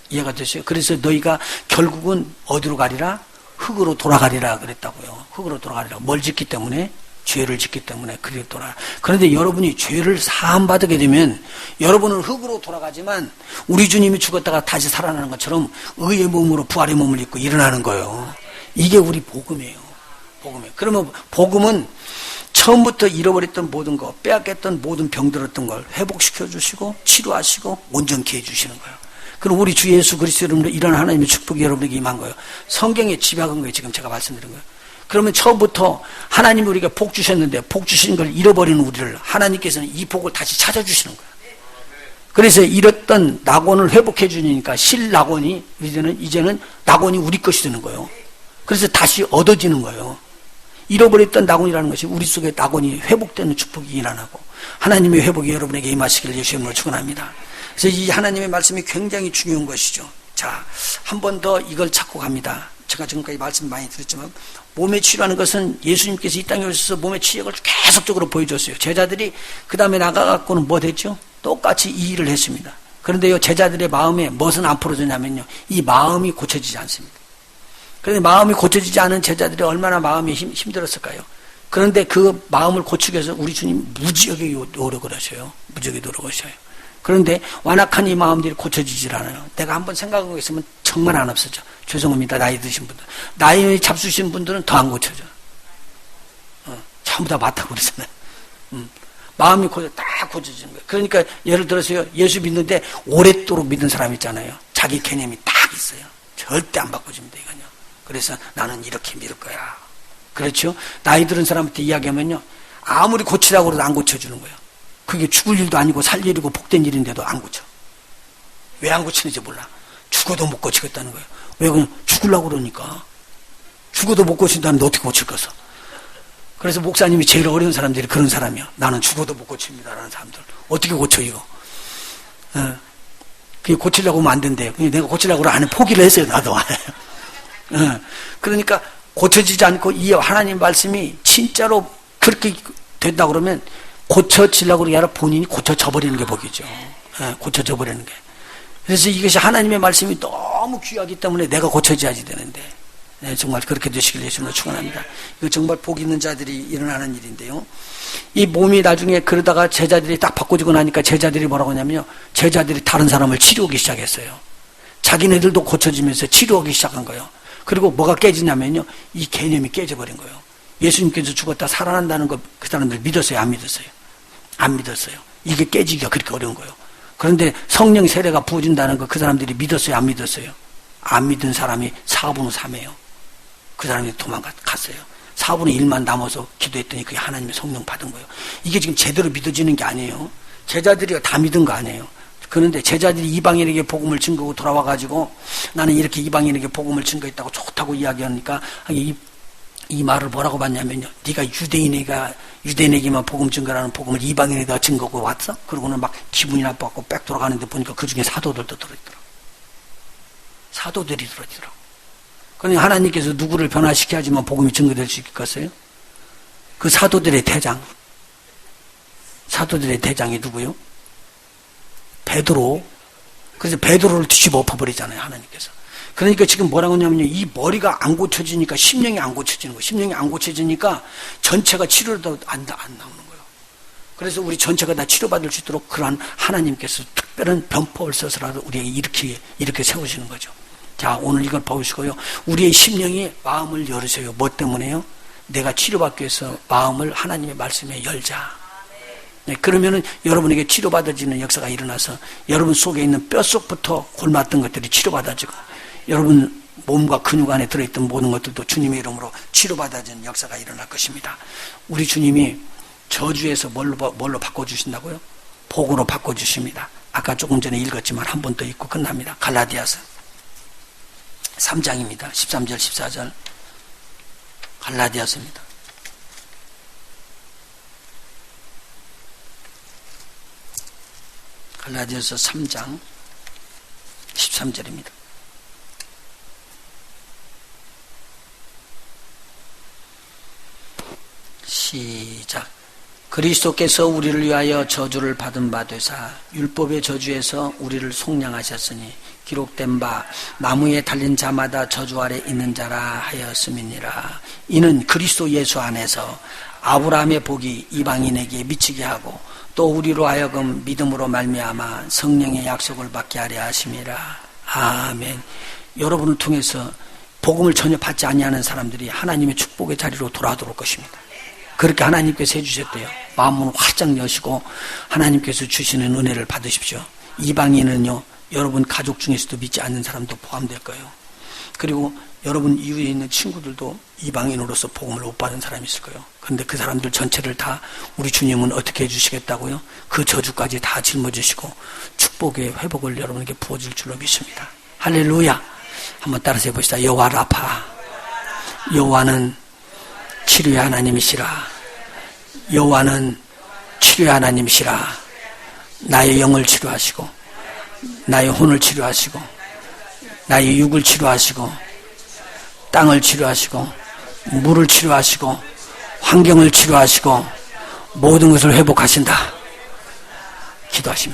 이해가 되시죠? 그래서 너희가 결국은 어디로 가리라? 흙으로 돌아가리라 그랬다고요. 흙으로 돌아가리라. 뭘 짓기 때문에? 죄를 짓기 때문에 그렇게 돌아. 그런데 여러분이 죄를 사함받게 되면 여러분은 흙으로 돌아가지만 우리 주님이 죽었다가 다시 살아나는 것처럼 의의 몸으로 부활의 몸을 입고 일어나는 거예요. 이게 우리 복음이에요. 복음이에요. 그러면 복음은 처음부터 잃어버렸던 모든 거, 빼앗겼던 모든 병들었던 걸 회복시켜 주시고 치료하시고 온전케 해주시는 거예요. 그럼 우리 주 예수 그리스도 이름으로 이런 하나님의 축복이 여러분에게 임한 거예요. 성경에 집약한 거예요. 지금 제가 말씀드린 거예요. 그러면 처음부터 하나님이 우리에게 복 주셨는데 복 주신 걸 잃어버리는 우리를 하나님께서는 이 복을 다시 찾아주시는 거예요. 그래서 잃었던 낙원을 회복해 주니까 실낙원이 이제는 낙원이 우리 것이 되는 거예요. 그래서 다시 얻어지는 거예요. 잃어버렸던 낙원이라는 것이 우리 속에 낙원이 회복되는 축복이 일어나고 하나님의 회복이 여러분에게 임하시기를 예수의 이름으로 축원합니다. 그래서 이 하나님의 말씀이 굉장히 중요한 것이죠. 자, 한 번 더 이걸 찾고 갑니다. 제가 지금까지 말씀 많이 드렸지만 몸에 치료하는 것은 예수님께서 이 땅에 오셔서 몸의 치약을 계속적으로 보여줬어요. 제자들이 그 다음에 나가갖고는 뭐 됐죠? 똑같이 이 일을 했습니다. 그런데 제자들의 마음에 무엇은 안 풀어졌냐면요. 이 마음이 고쳐지지 않습니다. 그런데 마음이 고쳐지지 않은 제자들이 얼마나 마음이 힘들었을까요? 그런데 그 마음을 고치기 위해서 우리 주님 무지하게 노력을 하셔요. 무지하게 노력을 하셔요. 그런데 완악한 이 마음들이 고쳐지질 않아요. 내가 한번 생각하고 있으면 정말 안 없어져. 죄송합니다. 나이 드신 분들. 나이 잡수신 분들은 더 안 고쳐져. 전부 다 맞다고 그러잖아요. 마음이 딱 고쳐지는 거예요. 그러니까 예를 들어서요. 예수 믿는데 오랫도록 믿는 사람 있잖아요. 자기 개념이 딱 있어요. 절대 안 바꿔집니다. 이거요. 그래서 나는 이렇게 믿을 거야. 그렇죠? 나이 들은 사람한테 이야기하면요. 아무리 고치라고 해도 안 고쳐주는 거예요. 그게 죽을 일도 아니고 살 일이고 복된 일인데도 안 고쳐. 왜 안 고치는지 몰라. 죽어도 못 고치겠다는 거예요. 왜 그냥 죽으려고 그러니까. 죽어도 못 고친다는데 어떻게 고칠 거서. 그래서 목사님이 제일 어려운 사람들이 그런 사람이야. 나는 죽어도 못 고칩니다라는 사람들. 어떻게 고쳐 이거. 그게 고치려고 하면 안 된대. 내가 고치려고 안 해. 포기를 했어요. 나도. 그러니까 고쳐지지 않고 이 하나님 말씀이 진짜로 그렇게 된다 그러면 고쳐지려고 그러게 아니라 본인이 고쳐져 버리는 게 복이죠. 고쳐져 버리는 게. 그래서 이것이 하나님의 말씀이 너무 귀하기 때문에 내가 고쳐져야지 되는데 정말 그렇게 되시길 예수님으로 축원합니다. 이거 정말 복 있는 자들이 일어나는 일인데요. 이 몸이 나중에 그러다가 제자들이 딱 바꿔주고 나니까 제자들이 뭐라고 하냐면요. 제자들이 다른 사람을 치료하기 시작했어요. 자기네들도 고쳐지면서 치료하기 시작한 거예요. 그리고 뭐가 깨지냐면요. 이 개념이 깨져버린 거예요. 예수님께서 죽었다 살아난다는 거 그 사람들 믿었어요? 안 믿었어요? 안 믿었어요. 이게 깨지기가 그렇게 어려운 거예요. 그런데 성령 세례가 부어진다는 거 그 사람들이 믿었어요? 안 믿었어요? 안 믿은 사람이 4분의 3이에요. 그 사람이 도망갔어요. 4분의 1만 남아서 기도했더니 그게 하나님의 성령 받은 거예요. 이게 지금 제대로 믿어지는 게 아니에요. 제자들이 다 믿은 거 아니에요. 그런데 제자들이 이방인에게 복음을 증거하고 돌아와가지고 나는 이렇게 이방인에게 복음을 증거했다고 좋다고 이야기하니까 이 말을 뭐라고 봤냐면요. 네가 유대인에게만 복음 증거라는 복음을 이방인에다 증거하고 왔어? 그러고는 막 기분이 나빠갖고 빽 돌아가는데 보니까 그 중에 사도들도 들어있더라고. 사도들이 들어있더라고. 그러니까 하나님께서 누구를 변화시켜야지만 복음이 증거될 수 있겠어요? 그 사도들의 대장. 사도들의 대장이 누구요? 베드로. 그래서 베드로를 뒤집어 엎어버리잖아요. 하나님께서. 그러니까 지금 뭐라고 하냐면요. 이 머리가 안 고쳐지니까 심령이 안 고쳐지는 거예요. 심령이 안 고쳐지니까 전체가 치료도 안 나오는 거예요. 그래서 우리 전체가 다 치료받을 수 있도록 그러한 하나님께서 특별한 병법을 써서라도 우리에게 이렇게 세우시는 거죠. 자, 오늘 이걸 보시고요. 우리의 심령이 마음을 열으세요. 뭐 때문에요? 내가 치료받기 위해서 마음을 하나님의 말씀에 열자. 네, 그러면은 여러분에게 치료받아지는 역사가 일어나서 여러분 속에 있는 뼛속부터 골맞던 것들이 치료받아지고 여러분 몸과 근육 안에 들어있던 모든 것들도 주님의 이름으로 치료받아지는 역사가 일어날 것입니다. 우리 주님이 저주에서 뭘로 바꿔주신다고요? 복으로 바꿔주십니다. 아까 조금 전에 읽었지만 한 번 더 읽고 끝납니다. 갈라디아서 3장입니다. 13절 14절 갈라디아서입니다. 갈라디아서 3장 13절입니다. 시작. 그리스도께서 우리를 위하여 저주를 받은 바 되사 율법의 저주에서 우리를 속량하셨으니 기록된 바 나무에 달린 자마다 저주 아래 있는 자라 하였음이니라. 이는 그리스도 예수 안에서 아브라함의 복이 이방인에게 미치게 하고 또 우리로 하여금 믿음으로 말미암아 성령의 약속을 받게 하려 하심이라. 아멘. 여러분을 통해서 복음을 전혀 받지 아니하는 사람들이 하나님의 축복의 자리로 돌아오도록 것입니다. 그렇게 하나님께서 해주셨대요. 마음을 활짝 여시고 하나님께서 주시는 은혜를 받으십시오. 이방인은요, 여러분 가족 중에서도 믿지 않는 사람도 포함될 거예요. 그리고 여러분 이후에 있는 친구들도 이방인으로서 복음을 못 받은 사람이 있을 거예요. 그런데 그 사람들 전체를 다 우리 주님은 어떻게 해주시겠다고요? 그 저주까지 다 짊어지시고 축복의 회복을 여러분에게 부어줄 줄로 믿습니다. 할렐루야. 한번 따라서 해봅시다. 여호와 라파. 여호와는 치료의 하나님이시라. 여호와는 치료의 하나님이시라. 나의 영을 치료하시고 나의 혼을 치료하시고 나의 육을 치료하시고 땅을 치료하시고 물을 치료하시고 환경을 치료하시고 모든 것을 회복하신다. 기도하십니다.